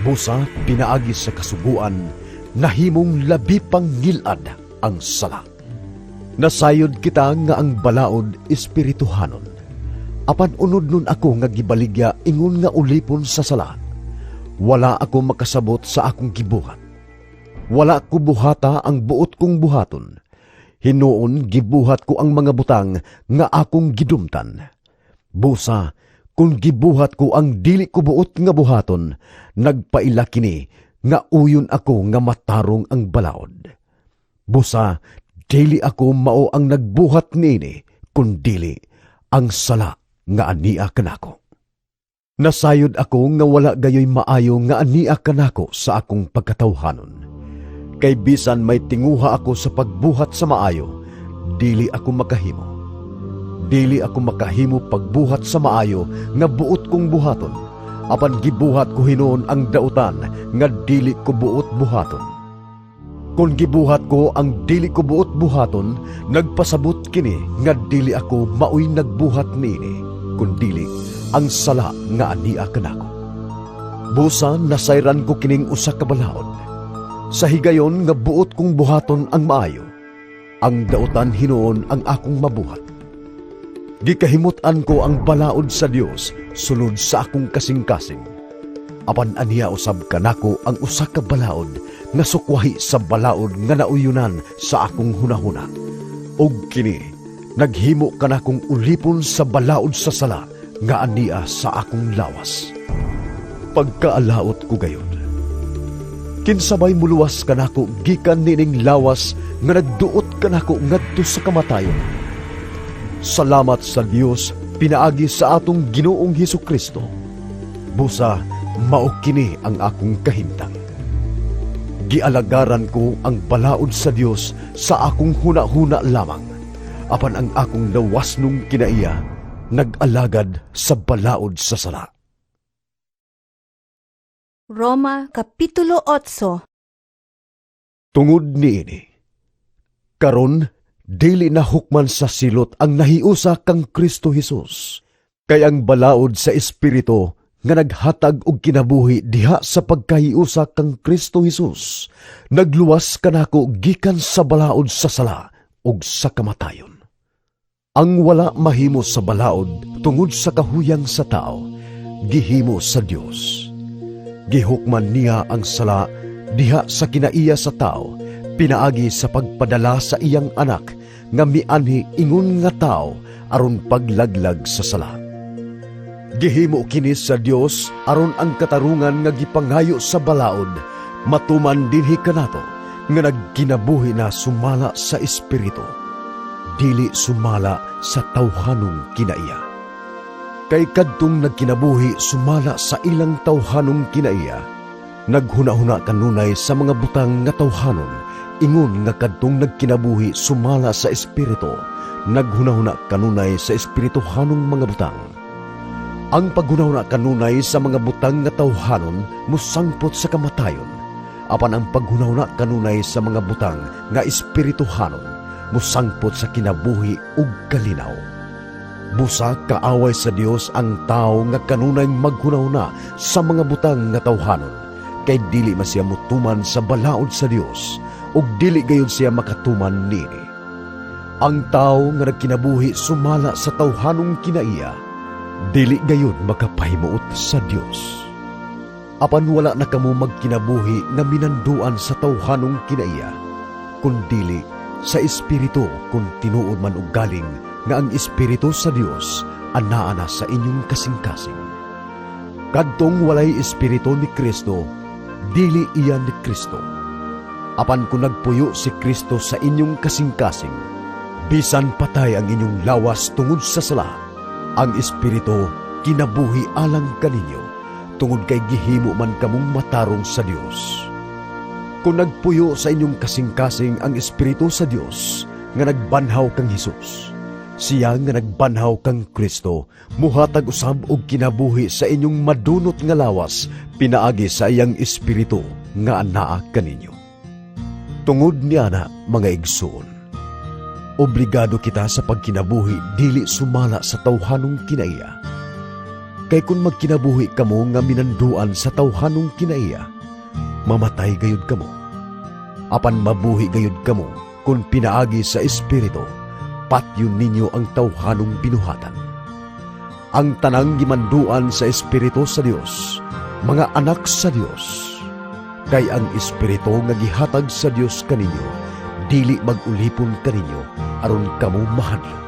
Busa pinaagi sa kasuguan, nahimong labi pang ngilad ang sala. Nasayod kita nga ang balaod espirituhanon. Apan unod nun ako nga gibaligya ingon nga ulipon sa sala. Wala ako makasabot sa akong gibuhat. Wala ko buhata ang buot kong buhaton. Hinuon gibuhat ko ang mga butang nga akong gidumtan. Busa, kung gibuhat ko ang dili ko buot nga buhaton, nagpaila kini nga uyon ako nga matarong ang balaod. Busa, dili ako mao ang nagbuhat nini, kundili ang sala nga ania kanako. Nasayod ako nga wala gayoy maayo nga ania kanako sa akong pagkatawhanon. Kay bisan may tinguha ako sa pagbuhat sa maayo, dili ako makahimo. Dili ako makahimo pagbuhat sa maayo nga buot kong buhaton, apan gibuhat ko hinuon ang dautan nga dili ko buot buhaton. Kung gibuhat ko ang dili ko buot buhaton, nagpasabot kini nga dili ako maoy nagbuhat nini, kundili ang sala nga ania kanako. Busa nasayran ko kining usa ka balaod. Sa higayon nga buot kong buhaton ang maayo, ang dautan hinuon ang akong mabuhat. Gikahimutan ko ang balaod sa Dios sulod sa akong kasing-kasing. Apan aniya usab kanako ang usa ka balaod nga sukwahi sa balaod nga nauyunan sa akong hunahuna. Og kini naghimo kanakong ulipon sa balaod sa sala nga ania sa akong lawas. Pagkaalaot ko gayon, kinsabay muluwas kanako gikan nining lawas nga nagduot kanako ngadto sa kamatayon. Salamat sa Dios pinaagi sa atong Ginoong Hesukristo. Busa mao kini ang akong kahimtang. Gialagaran ko ang balaod sa Dios sa akong huna-huna lamang, apan ang akong lawasnong kinaiya nag-alagad sa balaod sa sala. Roma Kapitulo 8. Tungod niini, karon dili na hukman sa silot ang nahiusa kang Kristo Jesus, kay ang balaod sa Espiritu nga naghatag og kinabuhi diha sa pagkahiusa kang Kristo Jesus, nagluwas kanako gikan sa balaod sa sala ug sa kamatayon. Ang wala mahimo sa balaod tungod sa kahuyang sa tao, gihimo sa Dios. Gihukman niya ang sala diha sa kinaiya sa tao, pinaagi sa pagpadala sa iyang anak nga mianhi ingon nga tao aron paglaglag sa sala. Gihimo kini sa Dios aron ang katarungan nga gipangayo sa balaod matuman dinhi kanato nga nagkinabuhi na sumala sa Espiritu, dili sumala sa tawhanong kinaiya. Kay kadtong nagkinabuhi sumala sa ilang tawhanong kinaiya, naghuna-huna kanunay sa mga butang nga tawhanon, ingon nga kadtong nagkinabuhi sumala sa Espiritu, naghuna-huna kanunay sa espirituhanong mga butang. Ang paghuna-huna kanunay sa mga butang nga tawhanon musangpot sa kamatayon, apan ang paghuna-huna kanunay sa mga butang nga espirituhanon musangpot sa kinabuhi ug kalinaw. Busa kaaway sa Dios ang tao nga kanunay maghuna-huna sa mga butang nga tawhanon, kay dili man siya mutuman sa balaod sa Dios, ug dili gayud siya makatuman nini. Ang tao nga nagkinabuhi sumala sa tawhanong kinaiya, dili gayon makapahimuot sa Dios. Apan wala na kamo magkinabuhi nga minanduan sa tawhanong kinaiya, kundili sa Espiritu kung tinuod man og galing nga ang Espiritu sa Dios anaa na sa inyong kasing-kasing. Kadtong walay Espiritu ni Kristo, dili iya ni Kristo. Apan kung nagpuyo si Kristo sa inyong kasing-kasing, bisan patay ang inyong lawas tungod sa sala, ang Espiritu kinabuhi alang kaninyo, tungod kay gihimo man kamong matarong sa Dios. Kung nagpuyo sa inyong kasing-kasing ang Espiritu sa Dios, nga nagbanhaw kang Hesus, siya nga nagbanhaw kang Kristo, muhatag usab og kinabuhi sa inyong madunot nga lawas, pinaagi sa iyang Espiritu nga anaa kaninyo. Tungod niya na, mga igsoon, obligado kita sa pagkinabuhi dili sumala sa tawhanong kinaiya. Kay kung magkinabuhi kamo nga minanduan sa tawhanong kinaiya, mamatay gayud kamo. Apan mabuhi gayud kamo kung pinaagi sa Espiritu, patyon ninyo ang tawhanong binuhatan. Ang tanang gimanduan sa Espiritu sa Dios, mga anak sa Dios. Kay ang Espiritu nga gihatag sa Dios kaninyo, dili mag-ulipon kaninyo aron kamo mahadlok.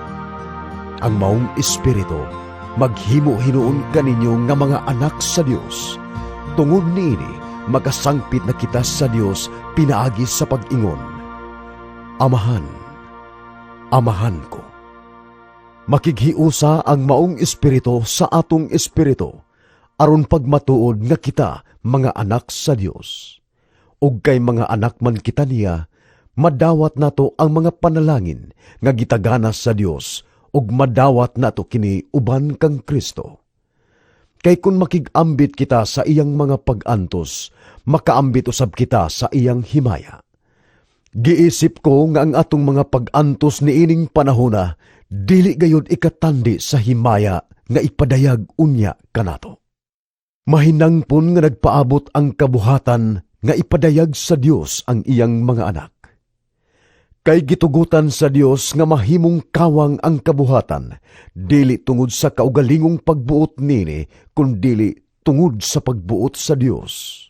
Ang maong Espiritu maghimo hinuon kaninyo nga mga anak sa Dios. Tungod niini makasangpit na kita sa Dios pinaagi sa pag-ingon, Amahan, Amahan ko. Makighiusa ang maong Espiritu sa atong espiritu, aron pagmatuod nga kita mga anak sa Dios. Ug kay mga anak man kita niya, madawat nato ang mga panalangin nga gitagana sa Dios, ug madawat nato kini uban kang Kristo. Kay kun makigambit kita sa iyang mga pag-antos, makaambit usab kita sa iyang himaya. Giisip ko nga ang atong mga pag-antos niining panahona, dili gayud ikatandi sa himaya nga ipadayag unya kanato. Mahinangpon nga nagpaabot ang kabuhatan nga ipadayag sa Dios ang iyang mga anak. Kay gitugutan sa Dios nga mahimong kawang ang kabuhatan, dili tungod sa kaugalingong pagbuot nini, kundili tungod sa pagbuot sa Dios.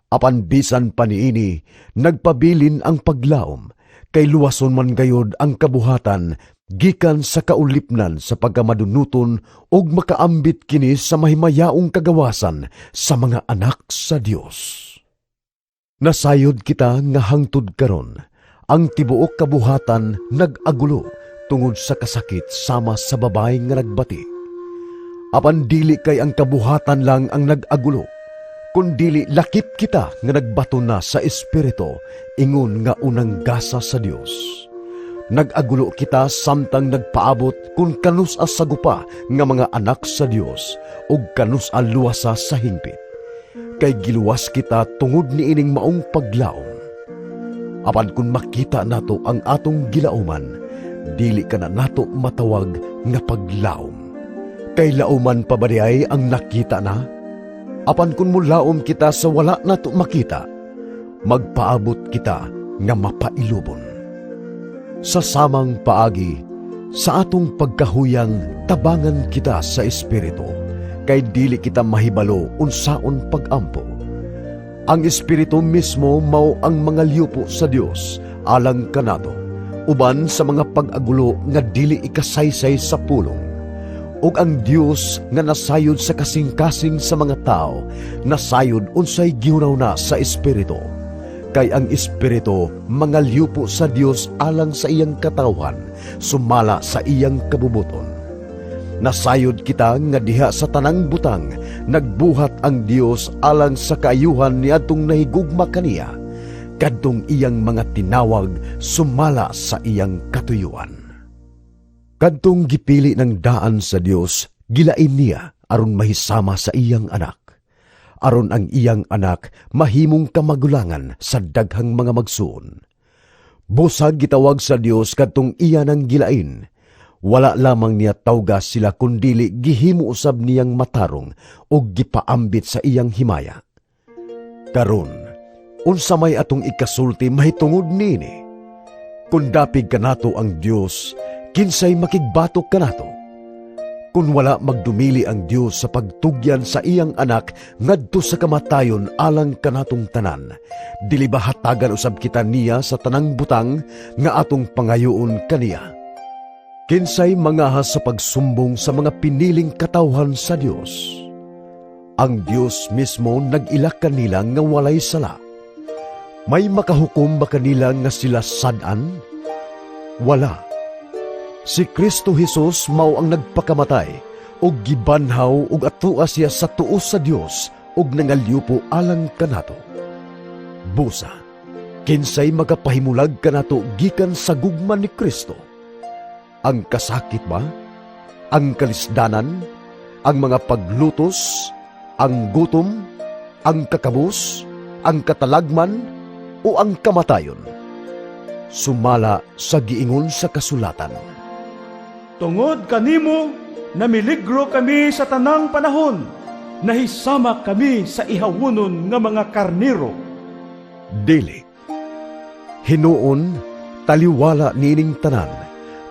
Apan bisan pa niini, nagpabilin ang paglaom, kay luwason man gayod ang kabuhatan, gikan sa kaulipnan sa pagkamadunuton og makaambit kini sa mahimayaong kagawasan sa mga anak sa Dios. Nasayod kita nga hangtod karon, ang tibuok kabuhatan nag-agulo tungod sa kasakit sama sa babae nga nagbati. Apan dili kay ang kabuhatan lang ang nag-agulo, kundili lakip kita nga nagbato na sa espiritu, ingon nga unang gasa sa Dios. Nag-agulo kita samtang nagpaabot kung kanus-a sagupa nga mga anak sa Dios ug kanus-a luwasa sa hingpit. Kay giluwas kita tungod niining maong paglaom. Apan kung makita nato ang atong gilauman, dili ka na nato matawag nga paglaom. Kay lauman pa ba diay ang nakita na? Apan kung mulaom kita sa wala nato makita, magpaabot kita nga mapailubon. Sa samang paagi, sa atong pagkahuyang tabangan kita sa espiritu, kay dili kita mahibalo unsaon pag-ampo. Ang Espiritu mismo mao ang mga liyupo sa Dios alang kanato, uban sa mga pag-agulo nga dili ikasaysay sa pulong. Ug ang Dios nga nasayod sa kasing-kasing sa mga tao, nasayod unsay gihunaw na sa Espiritu. Kay ang Espiritu mga liyupo sa Dios alang sa iyang katawhan, sumala sa iyang kabubuton. Nasayod kita nga diha sa tanang butang, nagbuhat ang Dios alang sa kaayuhan ni atong nahigugma kaniya, kadtong iyang mga tinawag sumala sa iyang katuyuan. Kadtong gipili ng daan sa Dios, gilain niya aron mahisama sa iyang anak. Aron ang iyang anak mahimong kamagulangan sa daghang mga magsuon. Busag gitawag sa Dios kadtong iya nang gilain. Wala lamang niya tawgas sila kundili gihimo usab niyang matarong o gipaambit sa iyang himaya. Karon, unsa may atong ikasulti mahitungod nini? Kung dapig kanato ang Dios, kinsay makigbatok kanato? Kung wala magdumili ang Dios sa pagtugyan sa iyang anak ngadto sa kamatayon alang kanatong tanan, dili ba hatagan usab kita niya sa tanang butang nga atong pangayoon kaniya? Kinsay mangahas sa pagsumbong sa mga piniling katawhan sa Dios? Ang Dios mismo nag-ilak kanila nga walay sala. May makahukom ba kanila nga sila sad-an? Wala. Si Kristo Jesus mao ang nagpakamatay ug gibanhaw ug atua siya sa tuo sa Dios ug nangalyupo alang kanato. Busa, kinsay magapahimulag kanato gikan sa gugma ni Kristo? Ang kasakit ba? Ang kalisdanan? Ang mga paglutos? Ang gutom? Ang kakabus? Ang katalagman? O ang kamatayon? Sumala sa giingon sa kasulatan. Tungod kanimo, namiligro kami sa tanang panahon, nahisama kami sa ihawunon nga mga karnero. Dili. Hinuon, taliwala nining tanan,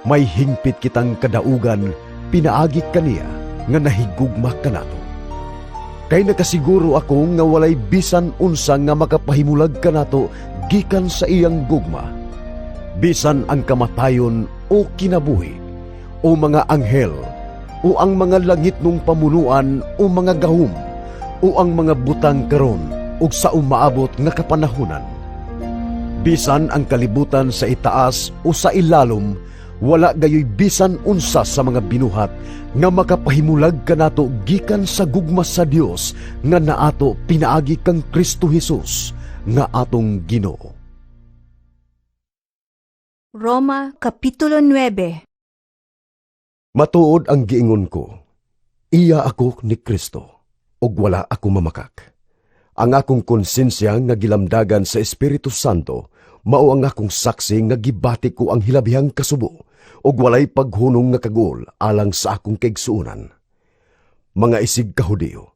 may hingpit kitang kadaugan, pinaagi kaniya nga nahigugma kanato. Kay nakasiguro ako nga walay bisan unsa nga makapahimulag kanato gikan sa iyang gugma. Bisan ang kamatayon o kinabuhi, o mga anghel, o ang mga langit nung pamunuan, o mga gahum, o ang mga butang karon, o sa umaabot nga kapanahunan. Bisan ang kalibutan sa itaas o sa ilalom, wala gayoy bisan unsa sa mga binuhat nga makapahimulag kanato gikan sa gugma sa Dios nga naato pinaagi kang Kristo Jesus nga atong Ginoo. Roma Kapitulo 9. Matuod ang giingon ko, iya ako ni Kristo, ug wala ako mamakak. Ang akong konsensya nga gilamdagan sa Espiritu Santo, mao ang akong saksi nga gibati ko ang hilabihang kasubo, ug walay paghunong nga kagol alang sa akong kaigsuonan. Mga isig kahudiyo,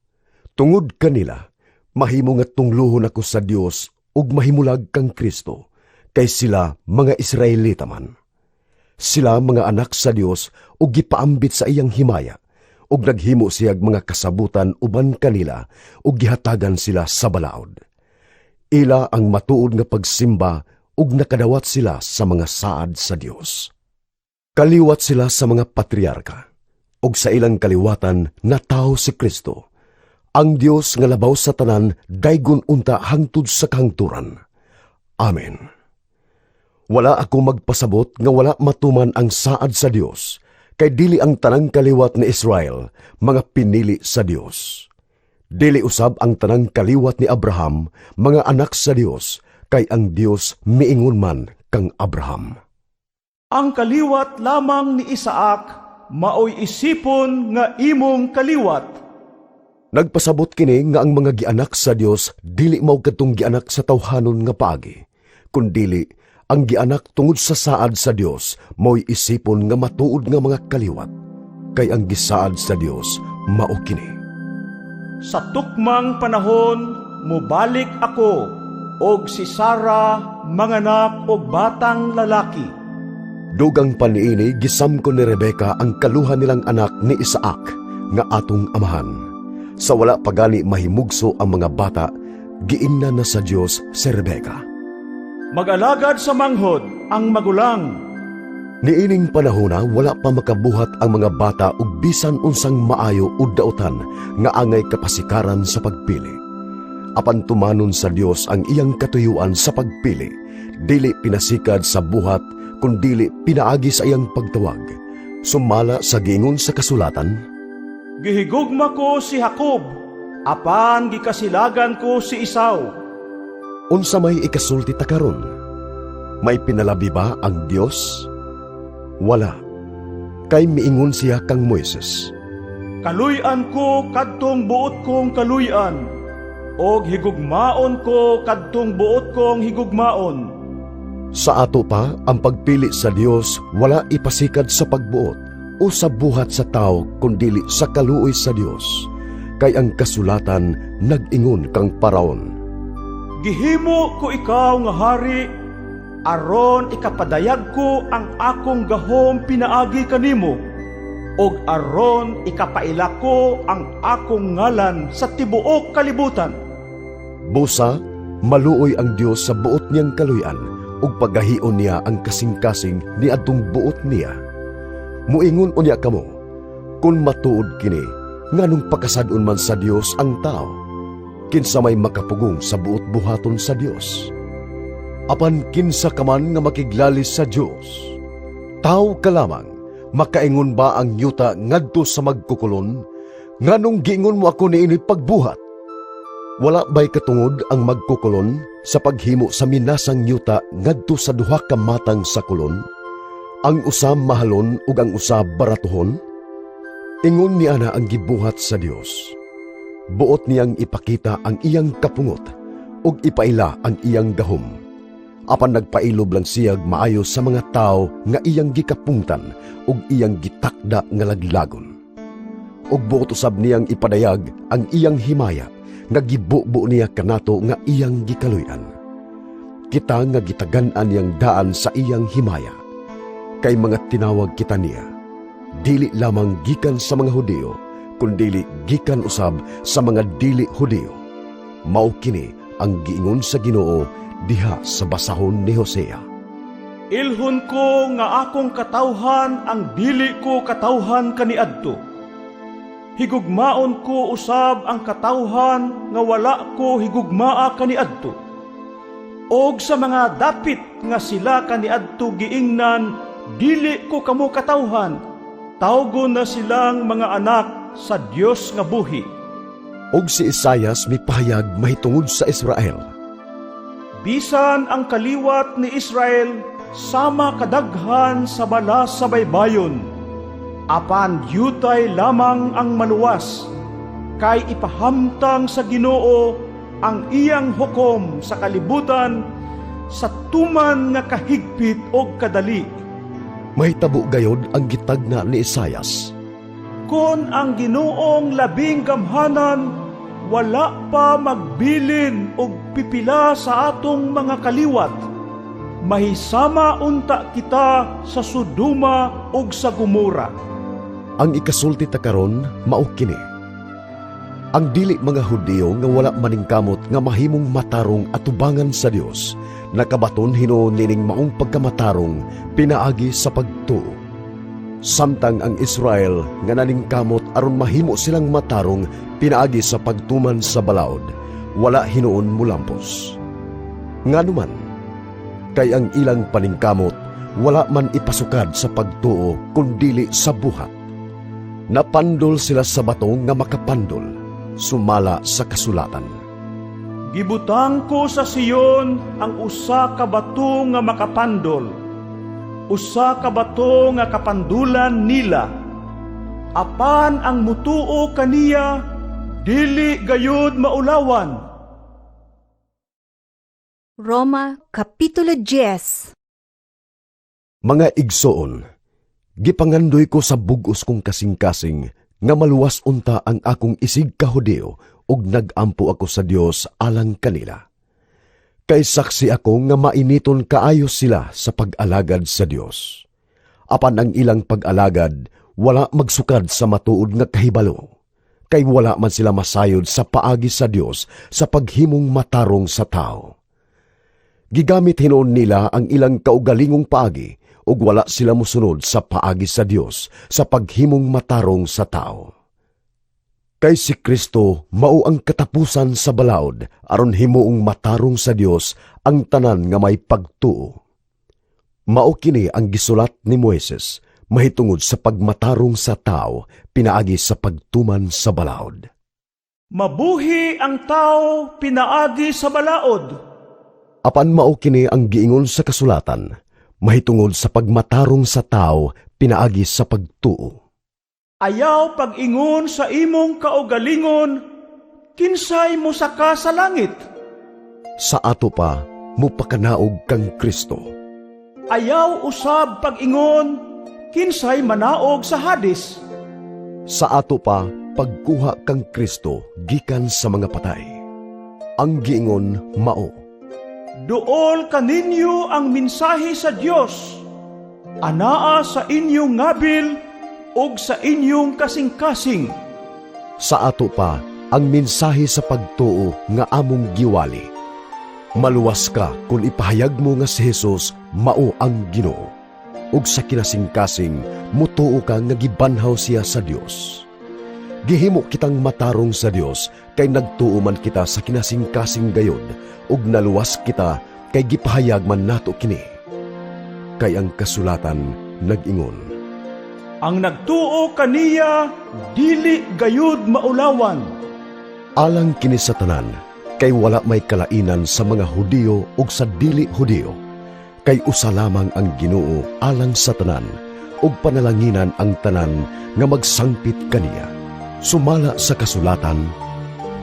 tungod kanila, mahimo nga tungluhon ako sa Dios ug mahimulag kang Kristo, kay sila mga Israelita man. Sila mga anak sa Dios ug gipaambit sa iyang himaya, ug naghimo siyag mga kasabutan uban kanila ug gihatagan sila sa balaod. Ila ang matuod nga pagsimba ug nakadawat sila sa mga saad sa Dios. Kaliwat sila sa mga patriarka, ug sa ilang kaliwatan natao si Kristo. Ang Dios nga labaw sa tanan daygon unta hangtod sa kahangturan. Amen. Wala ako magpasabot nga wala matuman ang saad sa Dios, kay dili ang tanang kaliwat ni Israel, mga pinili sa Dios. Dili usab ang tanang kaliwat ni Abraham, mga anak sa Dios, kay ang Dios miingon man kang Abraham. Ang kaliwat lamang ni Isaac, maoy isipon nga imong kaliwat. Nagpasabot kini nga ang mga gianak sa Dios dili mao kadtong gianak sa tawhanon nga paagi, kundili ang gianak tungod sa saad sa Dios mo'y isipon nga matuod nga mga kaliwat, kay ang gisaad sa Dios mao kini. Sa tukmang panahon, mubalik ako, og si Sarah manganak og batang lalaki. Dugang paniini gisamkon ni Rebeka ang kaluhan nilang anak ni Isaac nga atong amahan. Sa wala pagani mahimugso ang mga bata, giingna na sa Dios si Rebeka. Mag-alagad sa manghod ang magulang. Niining panahona wala pa makabuhat ang mga bata ug bisan unsang maayo o dautan nga angay kapasikaran sa pagpili. Apan tumanon sa Dios ang iyang katuyuan sa pagpili, dili pinasikad sa buhat kundili pinaagi sa iyang pagtawag. Sumala sa giingon sa kasulatan, Gihigugma ko si Jacob, apan gikasilagan ko si Esau. unsa may ikasulti ta karon? May pinalabi ba ang Dios? Wala. Kay miingon siya kang Moises, Kaluy-an ko kadtong buot kong kaluy-an, og higugmaon ko kadtong buot kong higugmaon. sa ato pa ang pagpili sa Dios wala ipasikad sa pagbuot o sa buhat sa tao kundili sa kaluoy sa Dios. Kay ang kasulatan nag-ingon kang Paraon, Gihimo ko ikaw nga hari, aron ikapadayag ko ang akong gahom pinaagi kanimo. og aron ikapaila ko ang akong ngalan sa tibuok kalibutan. Busa, maluoy ang Dios sa buot niyang kaluyan ug pagahion niya ang kasing-kasing ni adtong buot niya. Muingon unya kamo, kun matuod kini, nganong pakasad-on man sa Dios ang tao, kinsa may makapugong sa buot buhaton sa Dios. Apan kinsa ka man nga makiglalis sa Dios, tao ka lamang, makaingon ba ang yuta ngadto sa magkukulon? Nganong giingon mo ako niini pagbuhat? Wala ba'y katungod ang magkukulon sa paghimo sa minasang yuta ngadto sa duha ka matang sa kulon? Ang usa mahalon ug ang usa baratuhon? Ingon niya na ang gibuhat sa Dios. Buot niyang ipakita ang iyang kapungot ug ipaila ang iyang gahom. Apan nagpailob lang siyag maayo sa mga tao nga iyang gikapungtan ug iyang gitakda nga laglagon. Ug buot usab niyang ipadayag ang iyang himaya nga gibubo niya kanato nga iyang gikaluyan. Kita nga gitagan-an niyang daan sa iyang himaya, kay mga tinawag kita niya, dili lamang gikan sa mga Hudyo, kundili gikan usab sa mga dili Hudyo. Mao kini ang giingon sa Ginoo diha sa basahon ni Hosea. Ilhon ko nga akong katawhan ang dili ko katawhan kaniadto. Higugmaon ko usab ang katawhan nga wala ko higugmaa kaniadto. Og sa mga dapit nga sila kaniadto giingnan, dili ko kamo katawhan, tawgon na silang mga anak sa Dios nga buhi. Og si Isaias mipahayag mahitungod sa Israel. Bisan ang kaliwat ni Israel sama kadaghan sa balas sa baybayon, apan yutay lamang ang maluwas, kay ipahamtang sa Ginoo ang iyang hukom sa kalibutan, sa tuman nga kahigpit og kadali. Mahitabo gayod ang gitagna ni Isaias. Kon ang Ginoong labing gamhanan wala pa magbilin og pipila sa atong mga kaliwat, mahisama unta kita sa Sodoma ug sa Gomora. Ang ikasulti ta karon mao kini. Ang dili mga Hudyo nga wala maningkamot nga mahimong matarong atubangan sa Dios, nakabaton hinuon nining maong pagkamatarong pinaagi sa pagtuo. Samtang ang Israel nga naningkamot aron mahimo silang matarong pinaagi sa pagtuman sa balaod, wala hinuon mulampos. Nganuman, kay ang ilang paningkamot wala man ipasukad sa pagtuo kundili sa buhat. Napandol sila sa batong nga makapandol, sumala sa kasulatan. Gibutang ko sa Sion ang usa ka bato nga makapandol, usa ka bato nga kapandulan nila. Apan ang mutuo kaniya, dili gayud maulawan. Roma Kapitulo 10. Mga igsoon, gipangandoy ko sa bugos kong kasing-kasing nga maluwas unta ang akong isig ka Hudyo ug nagampo ako sa Dios alang kanila. Kay saksi ako nga mainiton kaayo sila sa pag-alagad sa Dios. Apan ang ilang pag-alagad wala magsukad sa matuod nga kahibalo, kay wala man sila masayod sa paagi sa Dios sa paghimong matarong sa tao. Gigamit hinuon nila ang ilang kaugalingong paagi ug wala sila mosunod sa paagi sa Dios sa paghimong matarong sa tao. Kay si Kristo mao ang katapusan sa balaod aron himuong matarong sa Dios ang tanan nga may pagtuo. Mao kini ang gisulat ni Moises mahitungod sa pagmatarong sa tao pinaagi sa pagtuman sa balaod. Mabuhi ang tao pinaagi sa balaod. Apan mao kini ang giingon sa kasulatan mahitungod sa pagmatarong sa tao pinaagi sa pagtuo. Ayaw pag-ingon sa imong kaugalingon, kinsay mo saka sa langit. Sa ato pa, mupakanaog kang Kristo. Ayaw usab pag-ingon, kinsay manaog sa Hades. Sa ato pa, pagkuha kang Kristo gikan sa mga patay. Ang giingon mao, Duol kaninyo ang mensahe sa Dios. Anaa sa inyong ngabil ug sa inyong kasing-kasing. Sa ato pa ang mensahe sa pagtuo nga among giwali. Maluwas ka kung ipahayag mo nga si Jesus mao ang Ginoo. Ug sa kinasing-kasing mutuo ka nga gibanhaw siya sa Dios. Gihimo kitang matarong sa Dios kay nagtuo man kita sa kinasing-kasing gayod ug naluwas kita kay gipahayag man nato kini. Kay ang kasulatan nag-ingon, Ang nagtuo kaniya dili gayud maulawan. alang kini sa tanan, kay wala may kalainan sa mga Hudiyo ug sa dili Hudiyo. Kay usa lamang ang Ginoo alang sa tanan, ug panalanginan ang tanan nga magsangpit kaniya. Sumala sa kasulatan,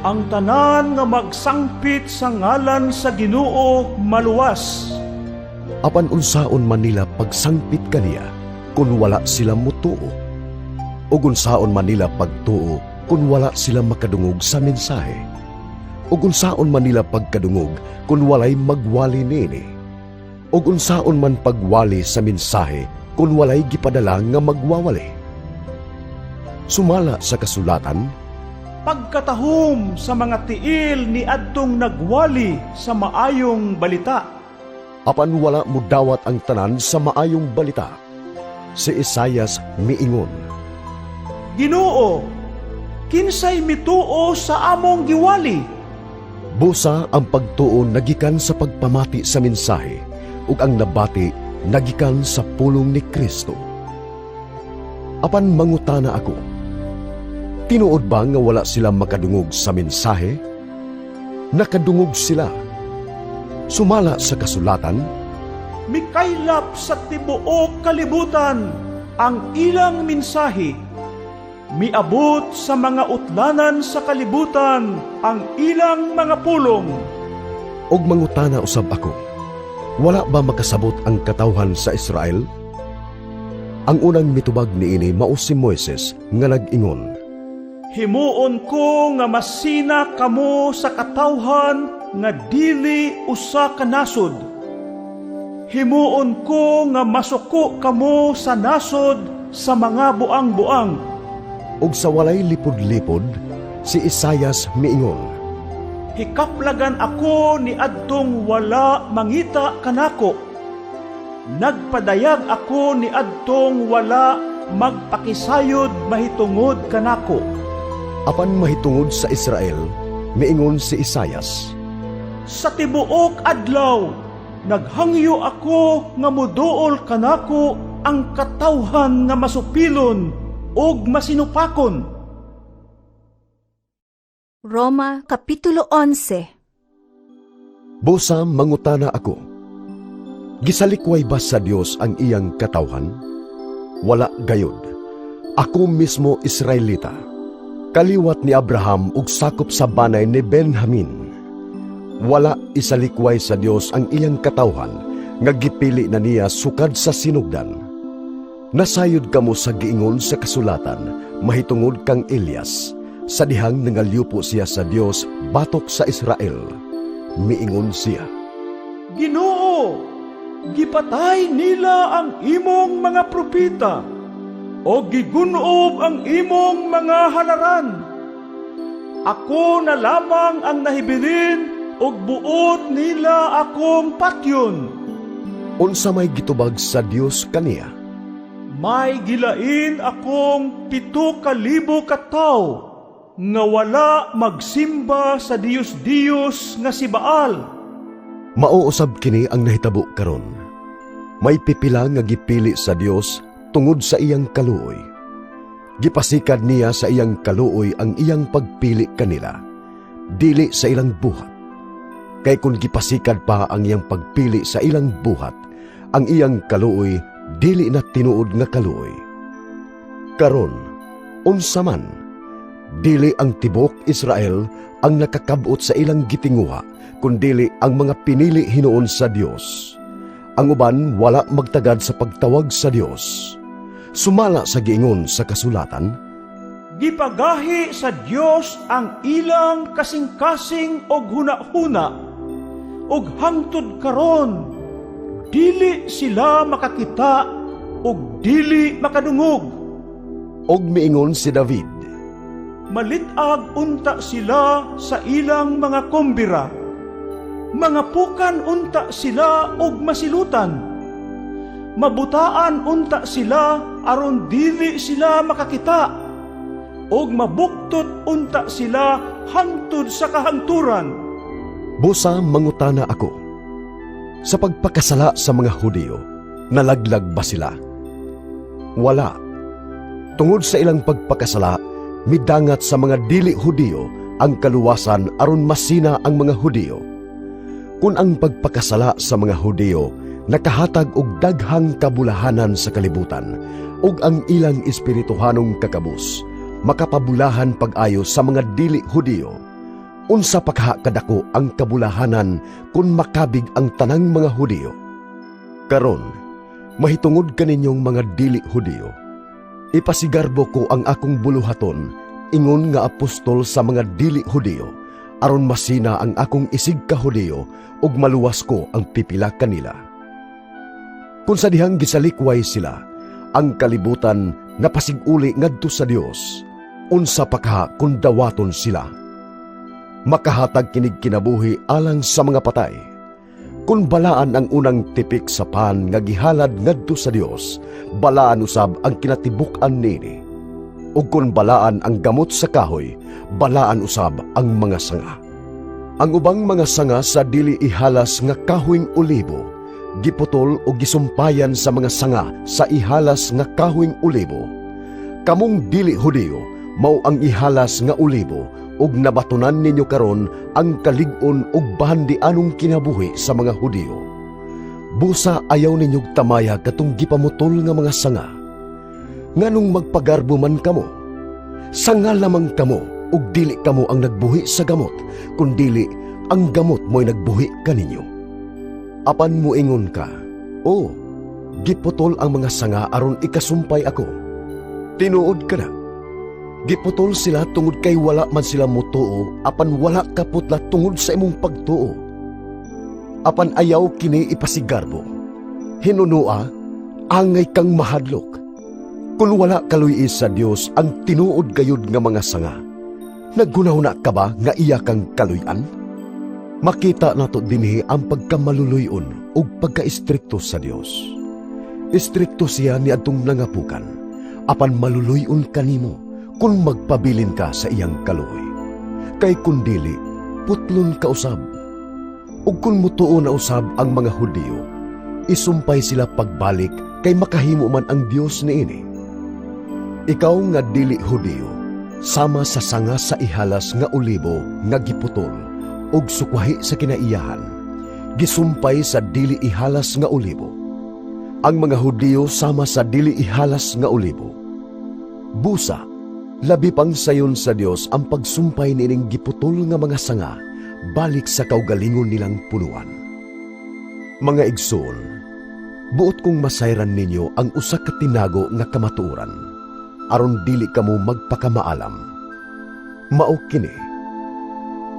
Ang tanan nga magsangpit sa ngalan sa Ginoo maluwas. apan unsaon man nila pagsangpit kaniya, kung wala sila mutuo. Ug unsaon man nila pagtuo, kung wala sila makadungog sa mensahe. Ug unsaon man nila pagkadungog, kung walay magwali nini. Ug unsaon man pagwali sa mensahe, kung walay gipadala nga magwawali. Sumala sa kasulatan, Pagkatahom sa mga tiil ni adtong nagwali sa maayong balita. apan wala mo dawat ang tanan sa maayong balita. Si Isaias miingon, Ginoo, kinsay mituo sa among giwali? busa ang pagtuo nagikan sa pagpamati sa mensahe, ug ang nabati nagikan sa pulong ni Kristo. Apan mangutana ako, tinuod ba nga wala sila makadungog sa mensahe? Nakadungog sila. Sumala sa kasulatan, Mikaylap sa tibuok kalibutan ang ilang mensahe. Miabot sa mga utlanan sa kalibutan ang ilang mga pulong. og mangutana usab ako, wala ba makasabot ang katawhan sa Israel? Ang unang mitubag niini mao si Moises nga nag-ingon, Himuon ko nga masina kamo sa katawhan nga dili usa ka nasod. Himuon ko nga masuko kamo sa nasod sa mga buang-buang. og sa walay lipod-lipod, si Isaias miingon, Hikaplagan ako ni adtong wala mangita kanako. Nagpadayag ako ni adtong wala magpakisayod mahitungod kanako. apan mahitungod sa Israel, miingon si Isaias, Sa tibuok adlaw, naghangyo ako nga muduol kanako ang katawhan nga masupilon ug masinupakon. Roma Kapitulo 11. busa mangutana ako, gisalikway ba sa Dios ang iyang katawhan? Wala gayod. Ako mismo Israelita, kaliwat ni Abraham ug sakop sa banay ni Benjamin. Wala isalikway sa Dios ang iyang katawhan, nga gipili na niya sukad sa sinugdan. Nasayod kamo sa giingon sa kasulatan, mahitungod kang Elias, sa dihang nangalyupo siya sa Dios batok sa Israel. Miingon siya, Ginoo, gipatay nila ang imong mga propeta o gigunob ang imong mga halaran. Ako na lamang ang nahibilin ug buot nila akong patyon. unsa may gitubag sa Dios kaniya? May gilain akong 7,000 ka tawo nga wala magsimba sa Diyos-Diyos nga si Baal. Mauusab kini ang nahitabo karon. May pipila nga gipili sa Dios tungod sa iyang kaluoy. Gipasikad niya sa iyang kaluoy ang iyang pagpili kanila, dili sa ilang buhat. Kay kung gipasikad pa ang iyang pagpili sa ilang buhat, ang iyang kaluoy dili na tinuod nga kaluoy. Karon, unsa man, dili ang tibok Israel ang nakakabot sa ilang gitinguha, kundili ang mga pinili hinuon sa Dios. Ang uban wala magtagad sa pagtawag sa Dios. Sumala sa giingon sa kasulatan, Gipagahi sa Dios ang ilang kasing-kasing og huna-huna, og hangtod karon dili sila makakita og dili makadungog. Og miingon si David, Malitag unta sila sa ilang mga kumbira. Mga pukan unta sila og masilutan. Mabutaan unta sila aron dili sila makakita. Og mabuktot unta sila hangtod sa kahangturan. Busa mangutana ako, sa pagpakasala sa mga Hudyo, nalaglag ba sila? Wala. Tungod sa ilang pagpakasala, midangat sa mga dili Hudyo ang kaluwasan aron masina ang mga Hudyo. Kung ang pagpakasala sa mga Hudyo nakahatag og daghang kabulahanan sa kalibutan ug ang ilang espirituhanong kakabus makapabulahan pag-ayo sa mga dili Hudyo, unsa pa kadako ang kabulahanan kung makabig ang tanang mga Hudyo? Karon, mahitungod kaninyong mga dili Hudyo, ipasigarbo ko ang akong buluhaton, ingon nga apostol sa mga dili Hudyo, aron masina ang akong isig ka Hudyo ug maluwas ko ang pipila kanila. Kung sa dihang gisalikway sila, ang kalibutan napasiguli ngadto sa Dios, unsa pa kung dawaton sila. Makahatag kinig kinabuhi alang sa mga patay. Kung balaan ang unang tipik sa pan nga gihalad ngadto sa Dios, balaan usab ang kinatibuk-an nini. Ug kung balaan ang gamot sa kahoy, balaan usab ang mga sanga. Ang ubang mga sanga sa dili ihalas nga kahoyng olibo, giputol o gisumpayan sa mga sanga sa ihalas nga kahoyng olibo. Kamong dili Hudyo, mao ang ihalas nga olibo, ug nabatunan ninyo karon ang kalig-on ug bahandianong kinabuhi sa mga Hudyo. Busa ayaw ninyog tamaya katong gipamutol nga mga sanga. Nganong magpagarbo man kamo? Sanga lamang kamo ug dili kamo ang nagbuhi sa gamot, kundili ang gamot mo'y nagbuhi kaninyo. Apan muingon ka, "O, giputol ang mga sanga aron ikasumpay ako." Tinuod ka na. Giputol sila tungod kay wala man sila mutuo, apan wala kaputla tungod sa imong pagtuo. Apan ayaw kini ipasigarbo. Hinunua, angay kang mahadlok. Kung wala kaluy sa Dios ang tinuod gayud nga mga sanga, naghunahuna ka ba nga iya kang kaluyan? Makita nato dinhi ang pagkamaluluyon ug pagka-istrikto sa Dios. Istrikto siya ni adtong nangapukan, apan maluluyon kanimo kung magpabilin ka sa iyang kaluoy. Kay kundili, putlon ka usab. Ug kung mutuo na usab ang mga Hudyo, isumpay sila pagbalik kay makahimo man ang Dios niini. Ikaw nga dili Hudyo, sama sa sanga sa ihalas nga olibo nga giputol ug sukwahi sa kinaiyahan, gisumpay sa dili ihalas nga olibo. Ang mga Hudyo sama sa dili ihalas nga olibo. Busa, labi pang sayon sa Dios ang pagsumpay nining giputol nga mga sanga balik sa kaugalingon nilang punuan. Mga igsoon, buot kong masayran ninyo ang usa ka tinago nga kamatuoran, aron dili kamo magpakamaalam. Mao kini,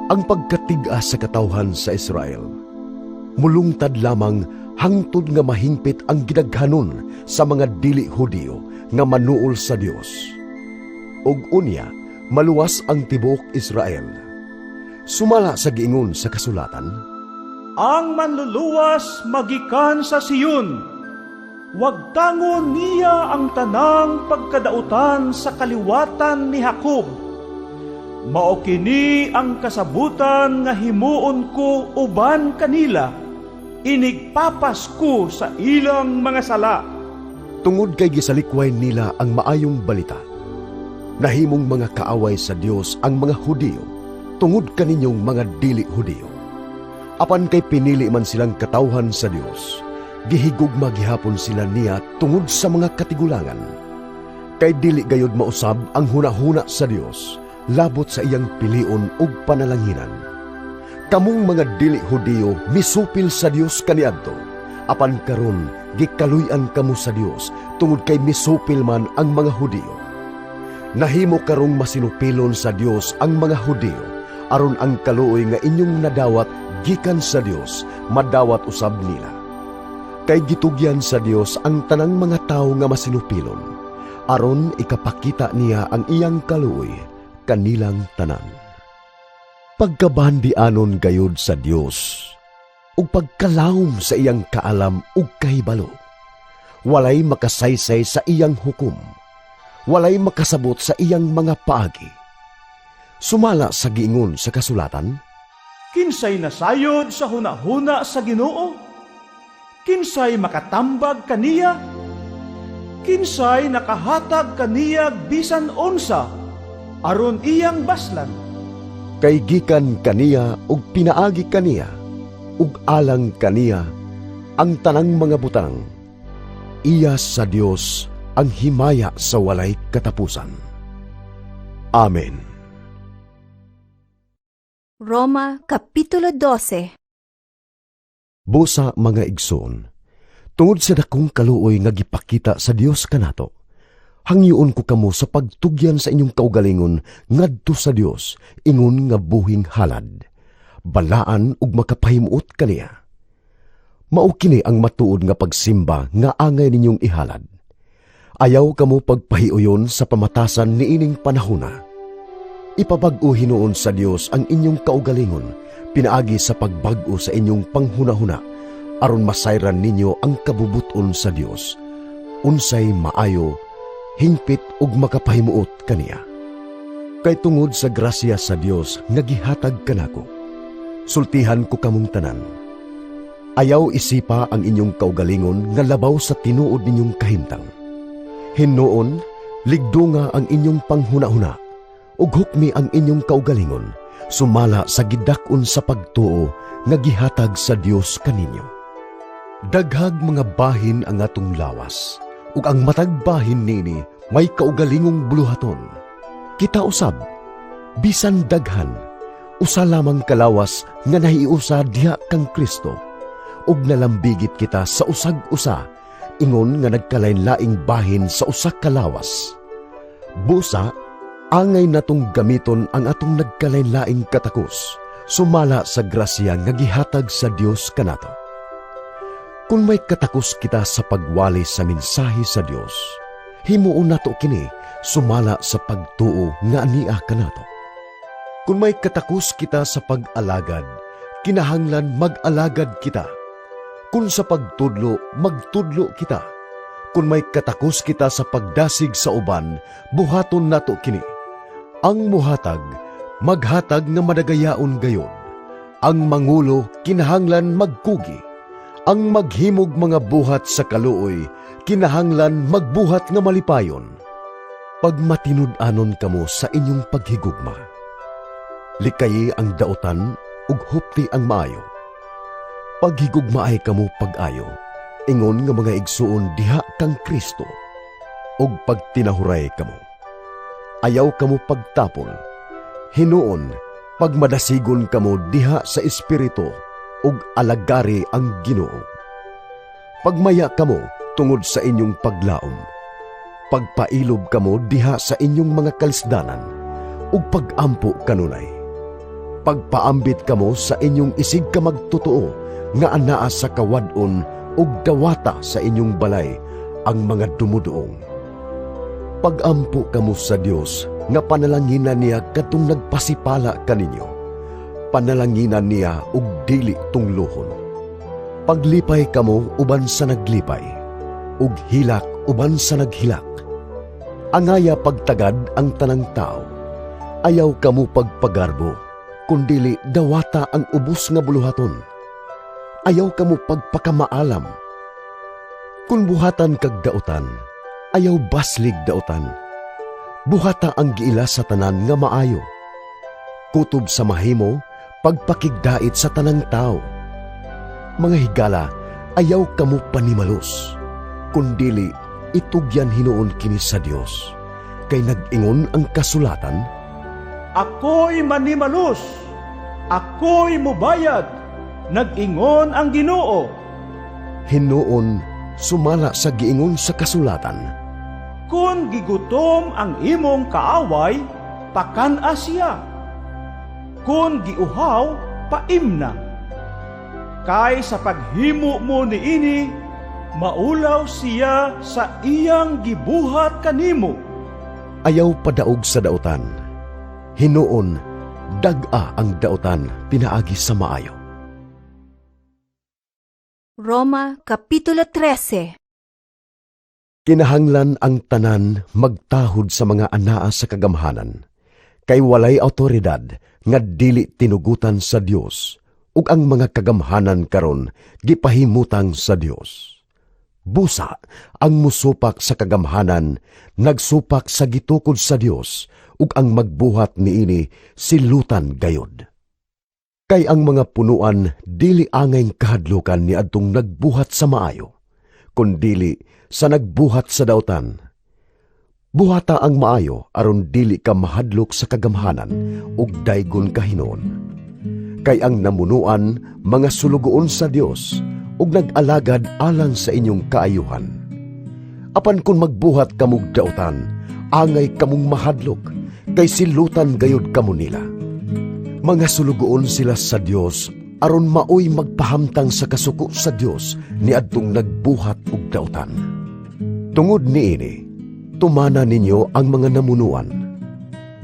ang pagkatiga sa katawhan sa Israel, mulungtad lamang hangtod nga mahingpit ang gidaghanon sa mga dili Hudyo nga manuol sa Dios. Og unya, maluwas ang tibuok Israel. Sumala sa giingon sa kasulatan, Ang manluluwas magikan sa Siyon. Wagtangon niya ang tanang pagkadautan sa kaliwatan ni Jacob. Mao kini ang kasabutan nga himuon ko uban kanila. Inigpapas ko sa ilang mga sala. tungod kay gisalikway nila ang maayong balita. Nahimong mga kaaway sa Dios ang mga Hudyo, tungod kaninyong mga dili Hudyo. Apan kay pinili man silang katawhan sa Dios, gihigugma gihapon sila niya tungod sa mga katigulangan. Kay dili gayud mausab ang hunahuna sa Dios, labot sa iyang pilion ug panalanginan. Kamong mga dili Hudyo misupil sa Dios kaniadto, apan karon gikaluy-an kamo sa Dios tungod kay misupil man ang mga Hudyo. Nahimo karong masinupilon sa Dios ang mga Hudyo, aron ang kaluoy nga inyong nadawat gikan sa Dios madawat usab nila. Kay gitugyan sa Dios ang tanang mga tawo nga masinupilon, aron ikapakita niya ang iyang kaluoy kanilang tanan. Pagkabandianon gayud sa Dios ug pagkalawom sa iyang kaalam ug kahibalo. Walay makasaysay sa iyang hukom, walay makasabot sa iyang mga paagi. Sumala sa giingon sa kasulatan, Kinsay nasayod sa hunahuna sa Ginoo? Kinsay makatambag kaniya? Kinsay nakahatag kaniya bisan unsa aron iyang baslan? kay gikan kaniya ug pinaagi kaniya ug alang kaniya ang tanang mga butang. Iya sa Dios ang himaya sa walay katapusan. Amen. Roma Kapitulo 12. Busa mga igsoon, tungod sa dakong kaluoy nga gipakita sa Dios kanato, hangyoon ko kamo sa pagtugyan sa inyong kaugalingon ngadto sa Dios ingon nga buhing halad, balaan ug makapahimuot kaniya. Mao kini ang matuod nga pagsimba nga angay ninyong ihalad. Ayaw kamo pagpahiuyon sa pamatasan niining panahona. Ipabag-o hinuon sa Dios ang inyong kaugalingon, pinaagi sa pagbag-o sa inyong panghunahuna, aron masayran ninyo ang kabubuton sa Dios, unsay maayo, hingpit ug makapahimuot kaniya. Kay tungod sa grasya sa Dios nga gihatag kanako, sultihan ko kamong tanan. Ayaw isipa ang inyong kaugalingon nga labaw sa tinuod ninyong kahimtang. Hinuon, ligdunga ang inyong panghunahuna, ug hukmi ang inyong kaugalingon, sumala sa gidakon sa pagtuo nga gihatag sa Dios kaninyo. Daghag mga bahin ang atong lawas, ug ang matag bahin nini may kaugalingong buluhaton. Kita usab, bisan daghan, usa lamang kalawas nga nahiusa diha kang Kristo, ug nalambigit kita sa usag-usa, ingon nga nagkalain-laing bahin sa usa ka lawas. Busa, angay natong gamiton ang atong nagkalain-laing katakos, sumala sa grasya nga gihatag sa Dios kanato. Kung may katakos kita sa pagwali sa mensahe sa Dios, himuon nato kini sumala sa pagtuo nga ania kanato. Kung may katakos kita sa pag-alagad, kinahanglan mag-alagad kita. Kung sa pagtudlo, magtudlo kita. Kung may katakos kita sa pagdasig sa uban, buhaton nato kini. Ang muhatag, maghatag nga madagayaon gayon. Ang mangulo, kinahanglan magkugi. Ang maghimog mga buhat sa kaluoy, kinahanglan magbuhat nga malipayon. Pag matinud-anon kamo sa inyong paghigugma, likayi ang dautan ug hupti ang maayo. Paghigugmaay kamo pag-ayo, ingon nga mga igsuon diha kang Kristo, ug pagtinahuray kamo. Ayaw kamo pagtapon, hinuon pagmadasigon kamo diha sa espiritu, ug alagari ang Ginoo. Pagmaya kamo tungod sa inyong paglaom, pagpailob kamo diha sa inyong mga kalisdanan, ug pagampo kanunay. Pagpaambit kamo sa inyong isig ka magtotoo, nga anaa sa kawadon ug dawata sa inyong balay ang mga dumuduong. Pagampo kamo sa Dios nga panalanginan niya kadtong nagpasipala kaninyo. Panalanginan niya ug dili tunglohon. Paglipay kamo uban sa naglipay, ug hilak uban sa naghilak. Angaya pagtagad ang tanang tao. Ayaw kamo pagpagarbo, kundili dawata ang ubos nga buluhaton. Ayaw kamo pagpakamaalam. Kung buhatan kag dautan, ayaw baslig dautan. Buhata ang giila sa tanan nga maayo. Kutob sa mahimo, pagpakigdait sa tanang tao. Mga higala, ayaw kamo panimalos. Kundili, itugyan hinuon kini sa Dios. Kay nag-ingon ang kasulatan, Ako'y manimalos, ako'y mubayad, nag-ingon ang Ginoo. hinuon sumala sa giingon sa kasulatan. Kung gigutom ang imong kaaway, pakan-a siya. Kung giuhaw, paimna. Kay sa paghimo mo niini, Maulaw siya sa iyang gibuhat kanimo. Ayaw padaog sa dautan. Hinuon, dag-a ang dautan pinaagi sa maayo. Roma Kapitulo 13. Kinahanglan ang tanan magtahod sa mga anaa sa kagamhanan, kay walay awtoridad nga dili tinugutan sa Dios, ug ang mga kagamhanan karon gipahimutang sa Dios. Busa ang musupak sa kagamhanan nagsupak sa gitukod sa Dios, ug ang magbuhat niini silutan gayod. Kay ang mga punuan dili angay kahadlukan ni adtong nagbuhat sa maayo, kundili sa nagbuhat sa dautan. Buhata ang maayo aron dili ka mahadlok sa kagamhanan ug daygon ka hinuon. Kay ang namunuan mga sulugoon sa Dios ug nag-alagad alang sa inyong kaayuhan. Apan kung magbuhat kamog dautan, angay kamong mahadlok, kay silutan gayod kamo nila. Mga sulugoon sila sa Dios aron maoy magpahamtang sa kasuko sa Dios ni adtong nagbuhat og dautan. Tungod niini, tumana ninyo ang mga namunuan,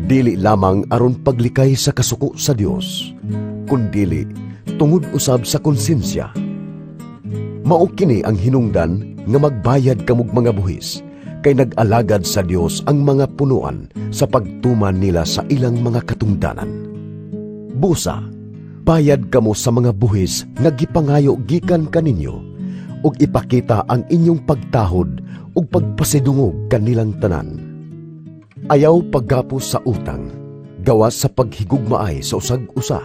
dili lamang aron paglikay sa kasuko sa Dios, kundili tungod usab sa konsensya. Mao kini ang hinungdan nga magbayad kamog mga buhis, kay nag-alagad sa Dios ang mga punuan sa pagtuman nila sa ilang mga katungdanan. Busa, bayad kamo sa mga buhis nga gipangayo gikan kaninyo, ug ipakita ang inyong pagtahod ug pagpasidungog kanilang tanan. Ayaw paggapos sa utang, gawas sa paghigugmaay sa usag-usa.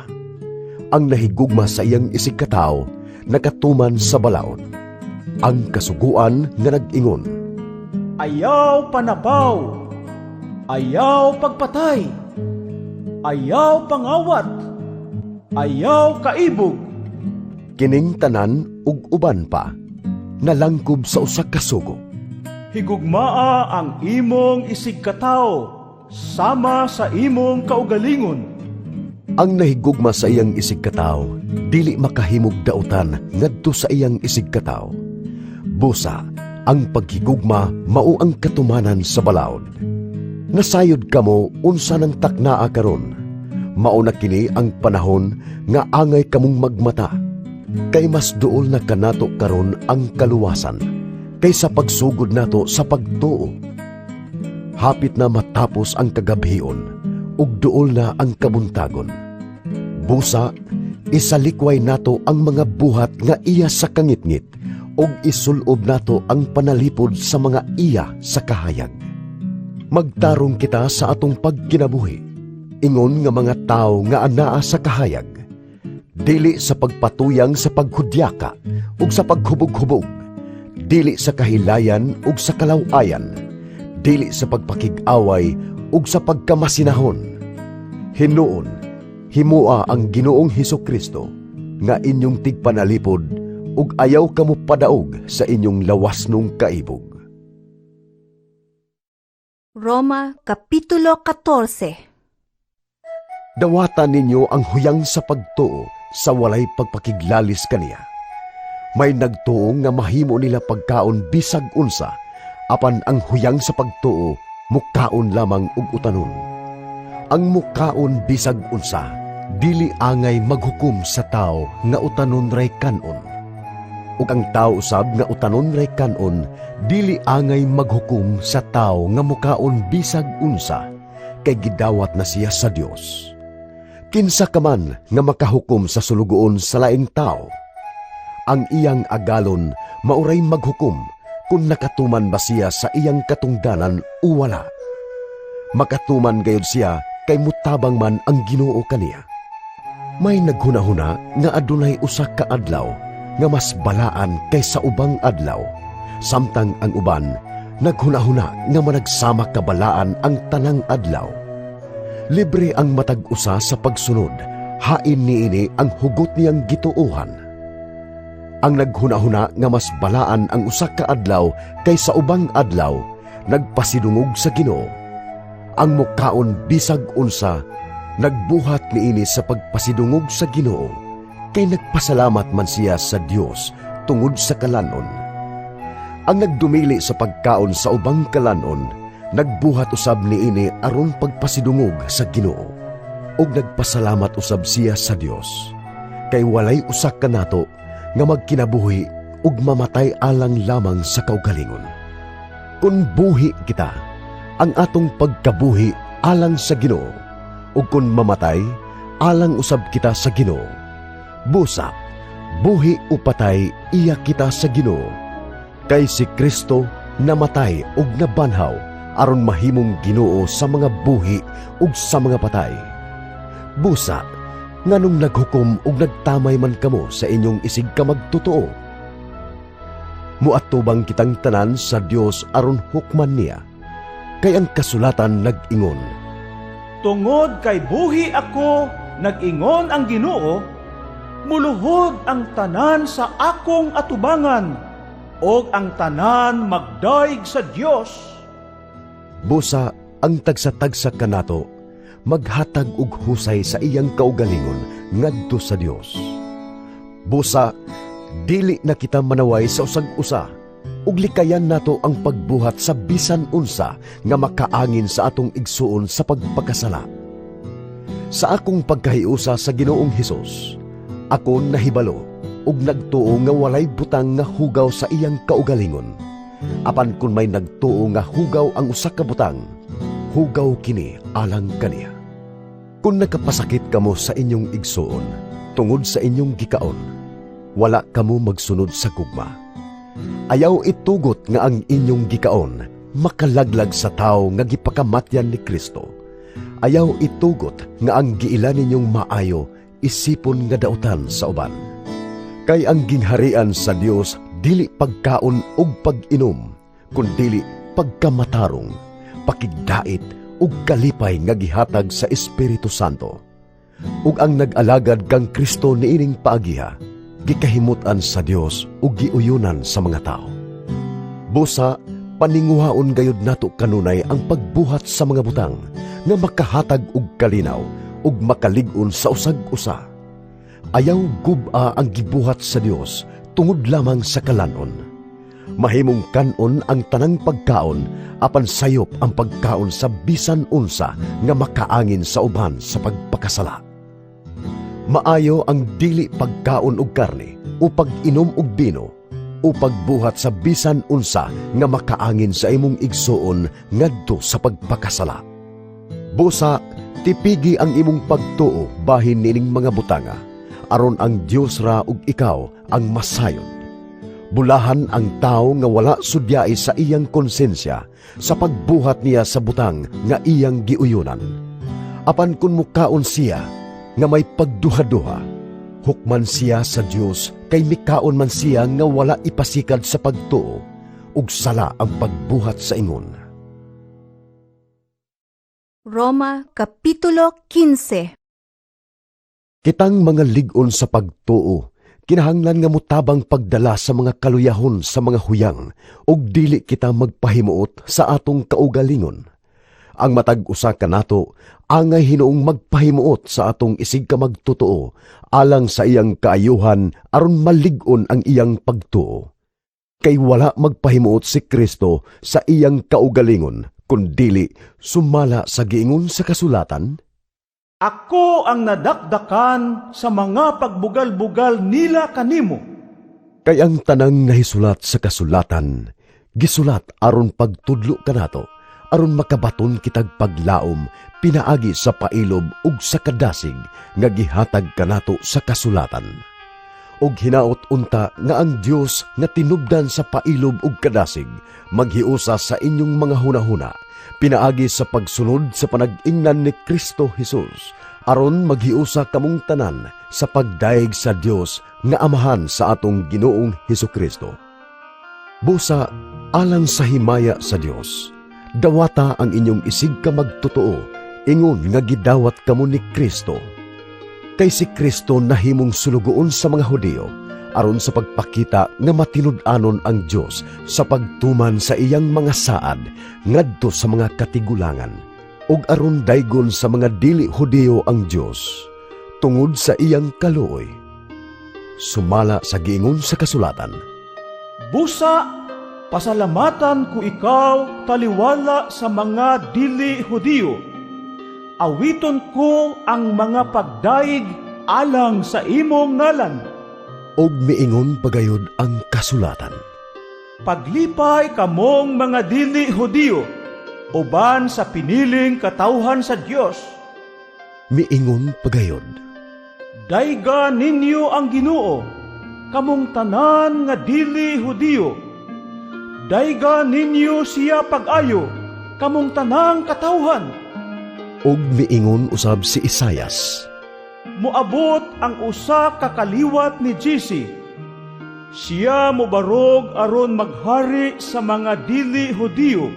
Ang nahigugma sa iyang isig katao, nakatuman sa balaod. Ang kasuguan nga nag-ingon, Ayaw panabaw, ayaw pagpatay, ayaw pangawat, ayaw kaibog. kining tanan ug uban pa, nalangkob sa usa ka sugo. Higugmaa ang imong isig katao sama sa imong kaugalingon. Ang nahigugma sa iyang isig katao, dili makahimog dautan ngadto sa iyang isig katao. Busa, ang paghigugma mao ang katumanan sa balaod. Nasayod kamo unsa nang taknaa karon. Mao na kini ang panahon nga angay kamong magmata, kay mas duol na kanato karon ang kaluwasan kaysa pagsugod nato sa pagtuo. Hapit na matapos ang kagabhion ug duol na ang kabuntagon. Busa, isalikway nato ang mga buhat nga iya sa kangitngit ug isulob nato ang panalipod sa mga iya sa kahayag. Magtarong kita sa atong pagkinabuhi, ingon nga mga tao nga anaa sa kahayag, dili sa pagpatuyang sa paghudyaka ug sa paghubog-hubog, dili sa kahilayan ug sa kalaw-ayan, dili sa pagpakig-away ug sa pagkamasinahon. Hinuon, himua ang Ginoong Hesukristo nga inyong tigpanalipod ug ayaw kamo padaog sa inyong lawasnong kaibog. Roma Kapitulo 14. Dawatan ninyo ang huyang sa pagtuo sa walay pagpakiglalis kaniya. May nagtuo nga mahimo nila pagkaon bisag unsa, apan ang huyang sa pagtuo mukaon lamang ug utanon. Ang mukaon bisag unsa, dili angay maghukom sa tao nga utanon ray kanon. Ug ang tao usab nga utanon ray kanon, dili angay maghukom sa tao nga mukaon bisag unsa, kay gidawat na siya sa Dios. Kinsa ka man nga makahukom sa sulugoon sa laing tao, ang iyang agalon mauray maghukom kung nakatuman ba siya sa iyang katungdanan o wala. Makatuman gayud siya kay mutabang man ang Ginoo kaniya. May naghunahuna nga adunay usa ka adlaw nga mas balaan kaysa ubang adlaw, samtang ang uban naghunahuna nga managsama kabalaan ang tanang adlaw. Libre ang matag-usa sa pagsunod, hain niini ang hugot niyang gituohan. Ang naghunahuna nga mas balaan ang usa ka adlaw kaysa ubang adlaw, nagpasidungog sa Ginoo. Ang mukaon bisag unsa, nagbuhat niini sa pagpasidungog sa Ginoo, kay nagpasalamat man siya sa Dios tungod sa kalanon. Ang nagdumili sa pagkaon sa ubang kalanon, nagbuhat usab niini aron pagpasidungog sa Ginoo, ug nagpasalamat usab siya sa Dios. Kay walay usa kanato nga magkinabuhi ug mamatay alang lamang sa kaugalingon. Kun buhi kita, ang atong pagkabuhi alang sa Ginoo, ug kun mamatay, alang usab kita sa Ginoo. Busa, buhi o patay, iya kita sa Ginoo. Kay si Kristo namatay ug nabanhaw aron mahimong Ginoo sa mga buhi ug sa mga patay. Busa, nganong naghukom ug nagtamay man kamo sa inyong isig ka magtotoo? Muatubang kitang tanan sa Dios aron hukman niya. Kay ang kasulatan nag-ingon, Tungod kay buhi ako, nag-ingon ang Ginoo, muluhod ang tanan sa akong atubangan, og ang tanan magdaig sa Dios. busa ang tagsa-tagsa kanato maghatag og husay sa iyang kaugalingon ngadto sa Dios. Busa, dili na kita manaway sa usag-usa, ug likayan nato ang pagbuhat sa bisan unsa nga makaangin sa atong igsuon sa pagpakasala. Sa akong pagkahiusa sa Ginoong Hesus, ako nahibalo ug nagtuo nga walay butang nga hugaw sa iyang kaugalingon. Apan kun may nagtuo nga hugaw ang usa ka butang, hugaw kini alang kaniya. Kung nakapasakit kamo sa inyong igsuon tungod sa inyong gikaon, wala kamo magsunod sa gugma. Ayaw itugot nga ang inyong gikaon makalaglag sa tao nga gipakamatyan ni Kristo. Ayaw itugot nga ang giila ninyong maayo isipon nga dautan sa uban. Kay ang gingharian sa Dios dili pagkaon ug pag-inom, kundili pagkamatarong, pakigdait ug kalipay nga gihatag sa Espiritu Santo. Ug ang nag-alagad kang Kristo niining paagiha, gikahimutan sa Dios ug giuyunan sa mga tao. Busa, paninguhaon gayud nato kanunay ang pagbuhat sa mga butang nga makahatag og kalinaw ug makalig-on sa usag-usa. Ayaw gub-a ang gibuhat sa Dios tungod lamang sa kalanon. Mahimong kanon ang tanang pagkaon, apan sayop ang pagkaon sa bisan unsa nga makaangin sa uban sa pagpakasala. Maayo ang dili pagkaon og karne o pag-inom og bino o pagbuhat sa bisan unsa nga makaangin sa imong igsuon ngadto sa pagpakasala. Busa, tipigi ang imong pagtuo bahin nining mga butanga, aron ang Dios ra ug ikaw ang masayon. Bulahan ang tao nga wala sudyai sa iyang konsensya sa pagbuhat niya sa butang nga iyang giuyunan. Apan kun mukaon siya nga may pagduha-duha, hukman siya sa Dios kay mikaon man siya nga wala ipasikad sa pagtuo ug sala ang pagbuhat sa ingon. Roma Kapitulo 15. Kitang mga lig-on sa pagtuo, kinahanglan nga mutabang pagdala sa mga kaluyahon sa mga huyang, ug dili kita magpahimuot sa atong kaugalingon. Ang matag-usa kanato, angay hinuong magpahimuot sa atong isig ka magtotoo, alang sa iyang kaayuhan aron malig-on ang iyang pagtuo. Kay wala magpahimuot si Kristo sa iyang kaugalingon, kundili sumala sa giingon sa kasulatan, Ako ang nadakdakan sa mga pagbugal-bugal nila kanimo. kay ang tanang nahisulat sa kasulatan, gisulat aron pagtudlo kanato, aron makabaton kitag paglaom, pinaagi sa pailob ug sa kadasig, nga gihatag kanato sa kasulatan. Og hinaot unta nga ang Dios nga tinubdan sa pailob ug kadasig, maghiusa sa inyong mga hunahuna, pinaagi sa pagsunod sa panag-ingnan ni Kristo Jesus, aron maghiusa kamong tanan sa pagdaig sa Dios nga Amahan sa atong Ginoong Hesukristo. Busa, alang sa himaya sa Dios, dawata ang inyong isig ka magtotoo, ingon nga gidawat kamo ni Kristo. Kay si Kristo nahimong sulugoon sa mga Hudiyo, aron sa pagpakita nga matinud-anon ang Dios sa pagtuman sa iyang mga saad ngadto sa mga katigulangan, ug aron daygon sa mga dili Hudiyo ang Dios tungod sa iyang kaluoy. Sumala sa giingon sa kasulatan, Busa, Pasalamatan ko ikaw taliwala sa mga dili Hudiyo. Awiton ko ang mga pagdaig alang sa imong ngalan. Og miingon pagayod ang kasulatan. Paglipay kamong mga dili Hudiyo, uban sa piniling katawhan sa Dios. Miingon pagayod. Dayga ninyo ang Ginoo, kamong tanan nga dili Hudiyo. Dayga ninyo siya pag-ayo, kamong tanang katawhan. Og miingon usab si Isayas. Moabot ang usa ka kaliwat ni Jesse. Siya mobarog aron maghari sa mga dili Hudiyo,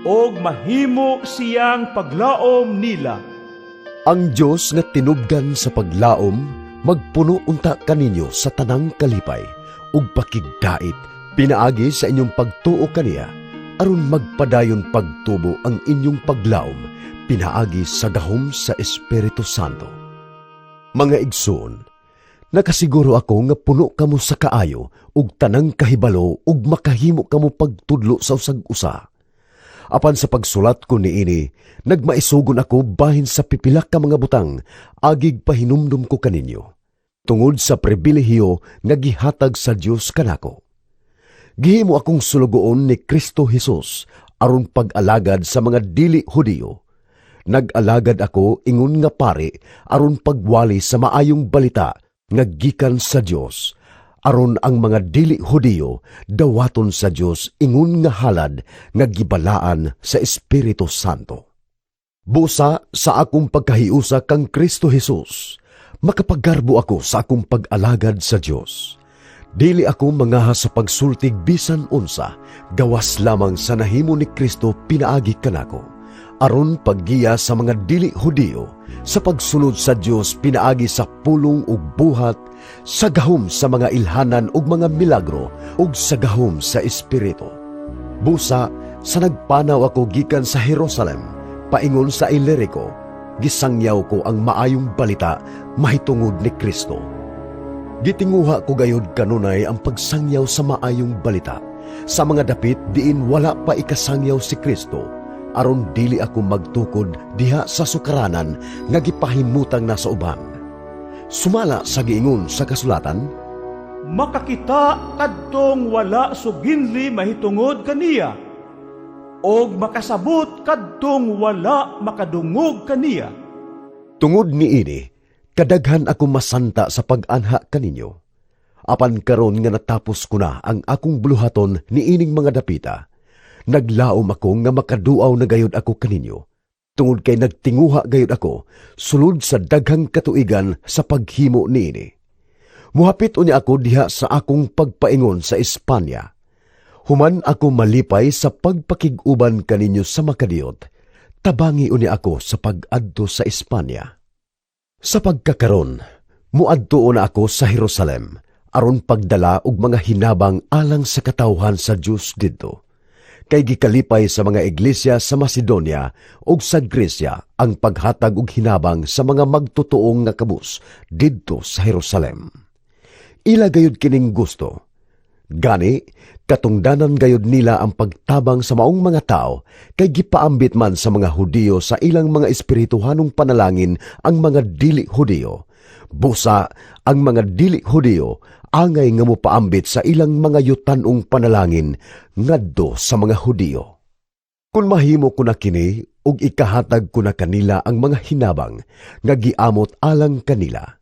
og mahimo siyang paglaom nila. Ang Dios nga tinubgan sa paglaom, magpuno unta kaninyo sa tanang kalipay, ug pakigdait, pinaagi sa inyong pagtuo kaniya, aron magpadayon pagtubo ang inyong paglaom, pinaagi sa gahom sa Espiritu Santo. Mga igsoon, nakasiguro ako nga puno kamo sa kaayo, ug tanang kahibalo, ug makahimo kamo pagtudlo sa usag-usa. Apan sa pagsulat ko niini, nagmaisugon ako bahin sa pipila ka mga butang, agig pahinumdum ko kaninyo, tungod sa pribilehiyo nga gihatag sa Dios kanako. Gihimo akong sulugoon ni Kristo Jesus aron pag-alagad sa mga dili Hudiyo. Nag-alagad ako ingon nga pari aron pagwali sa maayong balita nga gikan sa Dios, aron ang mga dili Hudiyo dawaton sa Dios ingon nga halad nga gibalaan sa Espiritu Santo. Busa sa akong pagkahiusa kang Kristo Jesus, makapaggarbo ako sa akong pag-alagad sa Dios. Dili ako mangaha sa pagsultig bisan unsa, gawas lamang sa nahimo ni Kristo pinaagi kanako, aron paggiya sa mga dili Hudiyo, sa pagsunod sa Dios pinaagi sa pulong ug buhat, sa gahom sa mga ilhanan ug mga milagro, ug sa gahom sa Espiritu. Busa sa nagpanaw ako gikan sa Jerusalem, paingon sa Ilirico, gisangyaw ko ang maayong balita mahitungod ni Kristo. Gitinguha ko gayod kanunay ang pagsangyaw sa maayong balita sa mga dapit diin wala pa ikasangyaw si Kristo, aron dili ako magtukod diha sa sukaranan nga gipahimutang na sa uban. Sumala sa giingon sa kasulatan, makakita kadtong wala suginli mahitungod kaniya, og makasabot kadtong wala makadungog kaniya. tungod niini, kadaghan ako masanta sa pag-anha kaninyo. Apan karon nga natapos ko na ang akong buluhaton niining mga dapita, naglaom ako nga makaduaw na gayod ako kaninyo. Tungod kay nagtinguha gayod ako, sulod sa daghang katuigan sa paghimo niini. Muhapit unya ako diha sa akong pagpaingon sa Espanya. Human ako malipay sa pagpakiguban kaninyo sa makadiyot, tabangi unya ako sa pag-adto sa Espanya. Sa pagkakaron, muadto na ako sa Jerusalem, aron pagdala og mga hinabang alang sa katawhan sa Dios didto. Kay gikalipay sa mga iglesia sa Macedonia ug sa Grecia ang paghatag og hinabang sa mga magtutuong nga kabus didto sa Jerusalem. Ila gayud kining gusto. Gani, katungdanan gayud nila ang pagtabang sa maong mga tao, kay gipaambit man sa mga Hudiyo sa ilang mga espirituhanong panalangin ang mga dili Hudiyo. Busa, ang mga dili Hudiyo angay nga mopaambit sa ilang mga yutanong panalangin ngadto sa mga Hudiyo. Kung mahimo ko na kini ug ikahatag ko na kanila ang mga hinabang nga giamot alang kanila,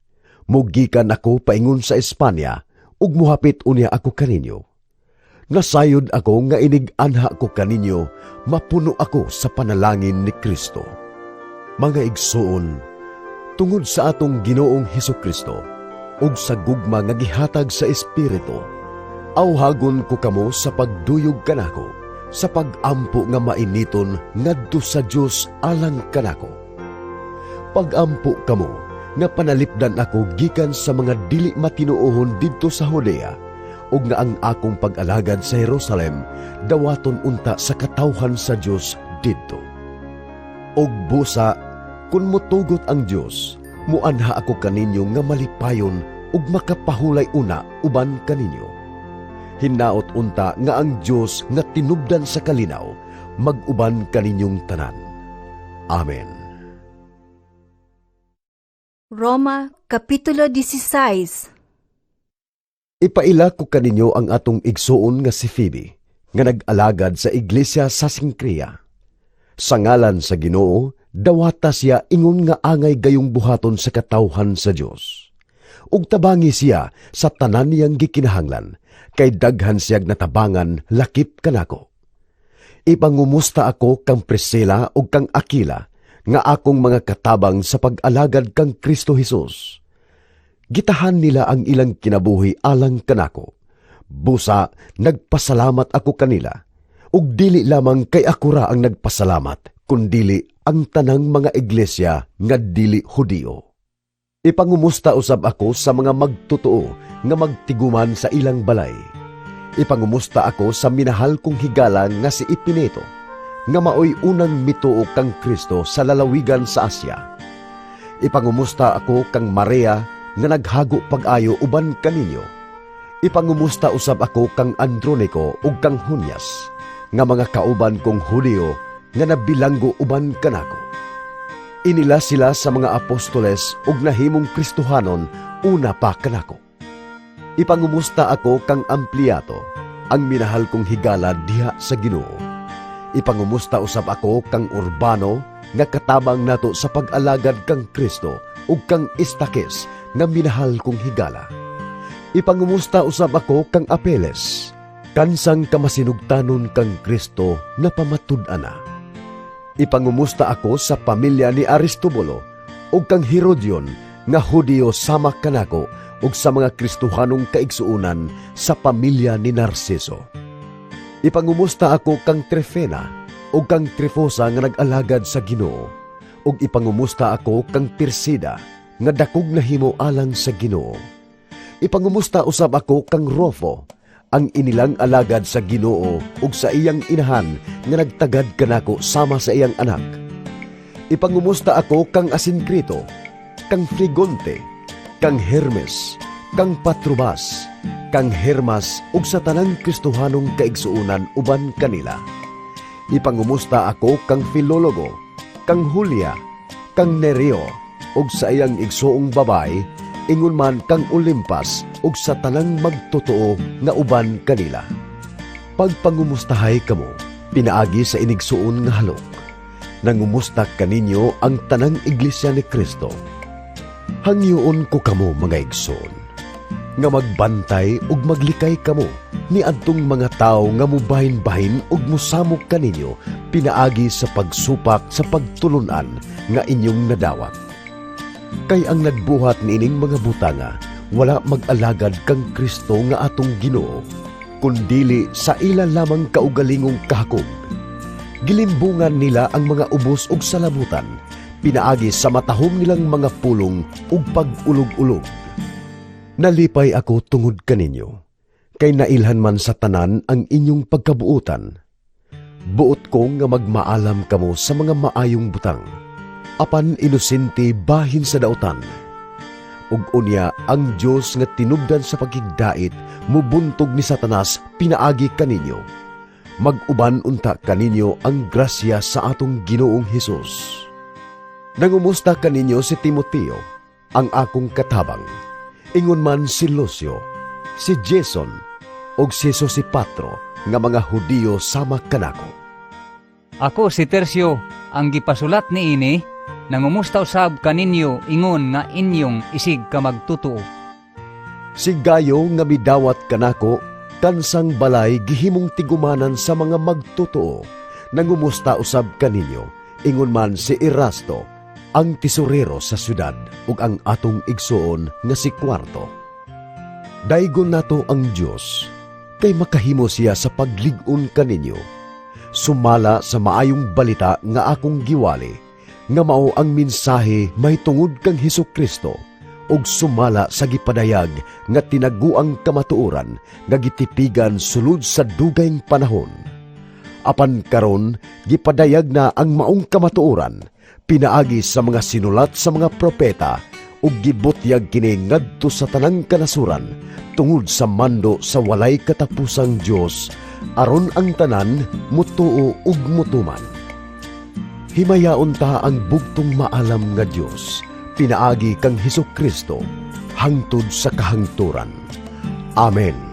mugikan ako paingon sa Espanya ug muhapit unya ako kaninyo. Nasayod ako nga inig-anha ko kaninyo, mapuno ako sa panalangin ni Kristo. Mga igsoon, tungod sa atong Ginoong Hesukristo ug sa gugma nga gihatag sa Espiritu, awhagon ko kamo sa pagduyog kanako, sa pag-ampo nga mainiton ngadto sa Dios alang kanako. Pag-ampo kamo nga panalipdan ako gikan sa mga dili matinuohon didto sa Judea, ug nga ang akong pag-alagad sa Jerusalem dawaton unta sa katawhan sa Dios didto. Og busa, kun motugot ang Dios, muanha ako kaninyo nga malipayon ug makapahulay una uban kaninyo. Hinaot unta nga ang Dios nga tinubdan sa kalinaw mag-uban kaninyong tanan. Amen. Roma Kapitulo 16. Ipaila ko kaninyo ang atong igsuon nga si Phoebe, nga nag-alagad sa iglesia sa Sincrea. Sa ngalan sa Ginoo, dawata siya ingon nga angay gayong buhaton sa katawhan sa Dios. Ug tabangi siya sa tanan niyang gikinahanglan, kay daghan siyag natabangan lakip kanako. Ipangumusta ako kang Priscilla ug kang Aquila, nga akong mga katabang sa pag-alagad kang Kristo Jesus. Gitahan nila ang ilang kinabuhi alang kanako. Busa, nagpasalamat ako kanila. Ug dili lamang kay ako ra ang nagpasalamat, kundili ang tanang mga iglesia nga dili Hudiyo. Ipangumusta usab ako sa mga magtotoo nga magtiguman sa ilang balay. Ipangumusta ako sa minahal kong higala nga si Epineto, nga maoy unang mituo kang Kristo sa lalawigan sa Asya. Ipangumusta ako kang Maria nga naghago pag-ayo uban kaninyo. Ipangumusta usab ako kang Andronico ug kang Junias, nga mga kauban kong Hudiyo nga nabilanggo uban kanako. Inila sila sa mga apostoles ug nahimong Kristohanon una pa kanako. Ipangumusta ako kang Ampliato, ang minahal kong higala diha sa Ginoo. Ipangumusta usab ako kang Urbano, nga katabang nato sa pag-alagad kang Kristo, ug kang Istakes, nga minahal kong higala. Ipangumusta usab ako kang Apeles, kansang kamasinugtanon kang Kristo na pamatud-ana. Ipangumusta ako sa pamilya ni Aristobulo, ug kang Herodion, nga Hudiyo sama kanako, ug sa mga Kristohanong kaigsuunan sa pamilya ni Narciso. Ipangumusta ako kang Trifena ug kang Trifosa nga nag-alagad sa Ginoo, ug ipangumusta ako kang Persida nga dakog nahimo alang sa Ginoo. Ipangumusta usab ako kang Rufo, ang inilang alagad sa Ginoo ug sa iyang inahan nga nagtagad kanako sama sa iyang anak. Ipangumusta ako kang Asincrito, kang Frigonte, kang Hermes, kang Patrobas, kang Hermas ug sa tanang Kristohanong kaigsuunan uban kanila. Ipangumusta ako kang Filologo, kang Julia, kang Nereo ug sa iyang igsuong babay, ingon man kang Olimpas ug sa tanang magtotoo nga uban kanila. Pagpangumustahay kamo, pinaagi sa inigsuon nga halok. Nangumusta kaninyo ang tanang iglesia ni Kristo. Hangyoon ko kamo mga igsoon, nga magbantay ug maglikay kamo ni adtong mga tao nga mubahin-bahin ug musamok kaninyo pinaagi sa pagsupak sa pagtulunan nga inyong nadawat. Kay ang nagbuhat niining mga butanga wala mag-alagad kang Kristo nga atong Ginoo, kundili sa ila lamang kaugalingong kahakog. Gilimbungan nila ang mga ubos ug salabutan, pinaagi sa matahom nilang mga pulong ug pag-ulog-ulog. Nalipay ako tungod kaninyo, kay nailhan man sa tanan ang inyong pagkabuutan. Buot ko nga magmaalam kamo sa mga maayong butang, apan inosente bahin sa dautan. Ug unya ang Dios nga tinubdan sa pagigdait, mubuntog ni Satanas pinaagi kaninyo. Mag-uban unta kaninyo ang grasya sa atong Ginoong Hesus. Nangumusta kaninyo si Timoteo, ang akong katabang. Ingon man si Lucio, si Jason, og si Sosipatro, nga mga Hudiyo sama kanako. Ako si Tercio, ang gipasulat ni ini, nangumusta usab kaninyo ingon nga inyong isig ka magtutuo. Si Gayo nga midawat kanako, kansang balay gihimong tigumanan sa mga magtutuo, nangumusta usab kaninyo, ingon man si Erasto, ang tesorero sa syudad ug ang atong igsuon nga si Kwarto. Daygon nato ang Dios, kay makahimo siya sa paglig-on kaninyo. Sumala sa maayong balita nga akong giwali, nga mao ang mensahe may tungod kang Hesukristo, ug sumala sa gipadayag nga tinaguang kamatuoran nga gitipigan sulod sa dugayng panahon. Apan karon gipadayag na ang maong kamatuoran, pinaagi sa mga sinulat sa mga propeta ug gibutyag kini ngadto sa tanang kanasuran tungod sa mando sa walay katapusang Dios aron ang tanan mutuo ug mutuman. Himayaon ta ang bugtong maalam nga Dios pinaagi kang Hesukristo hangtod sa kahangturan. Amen.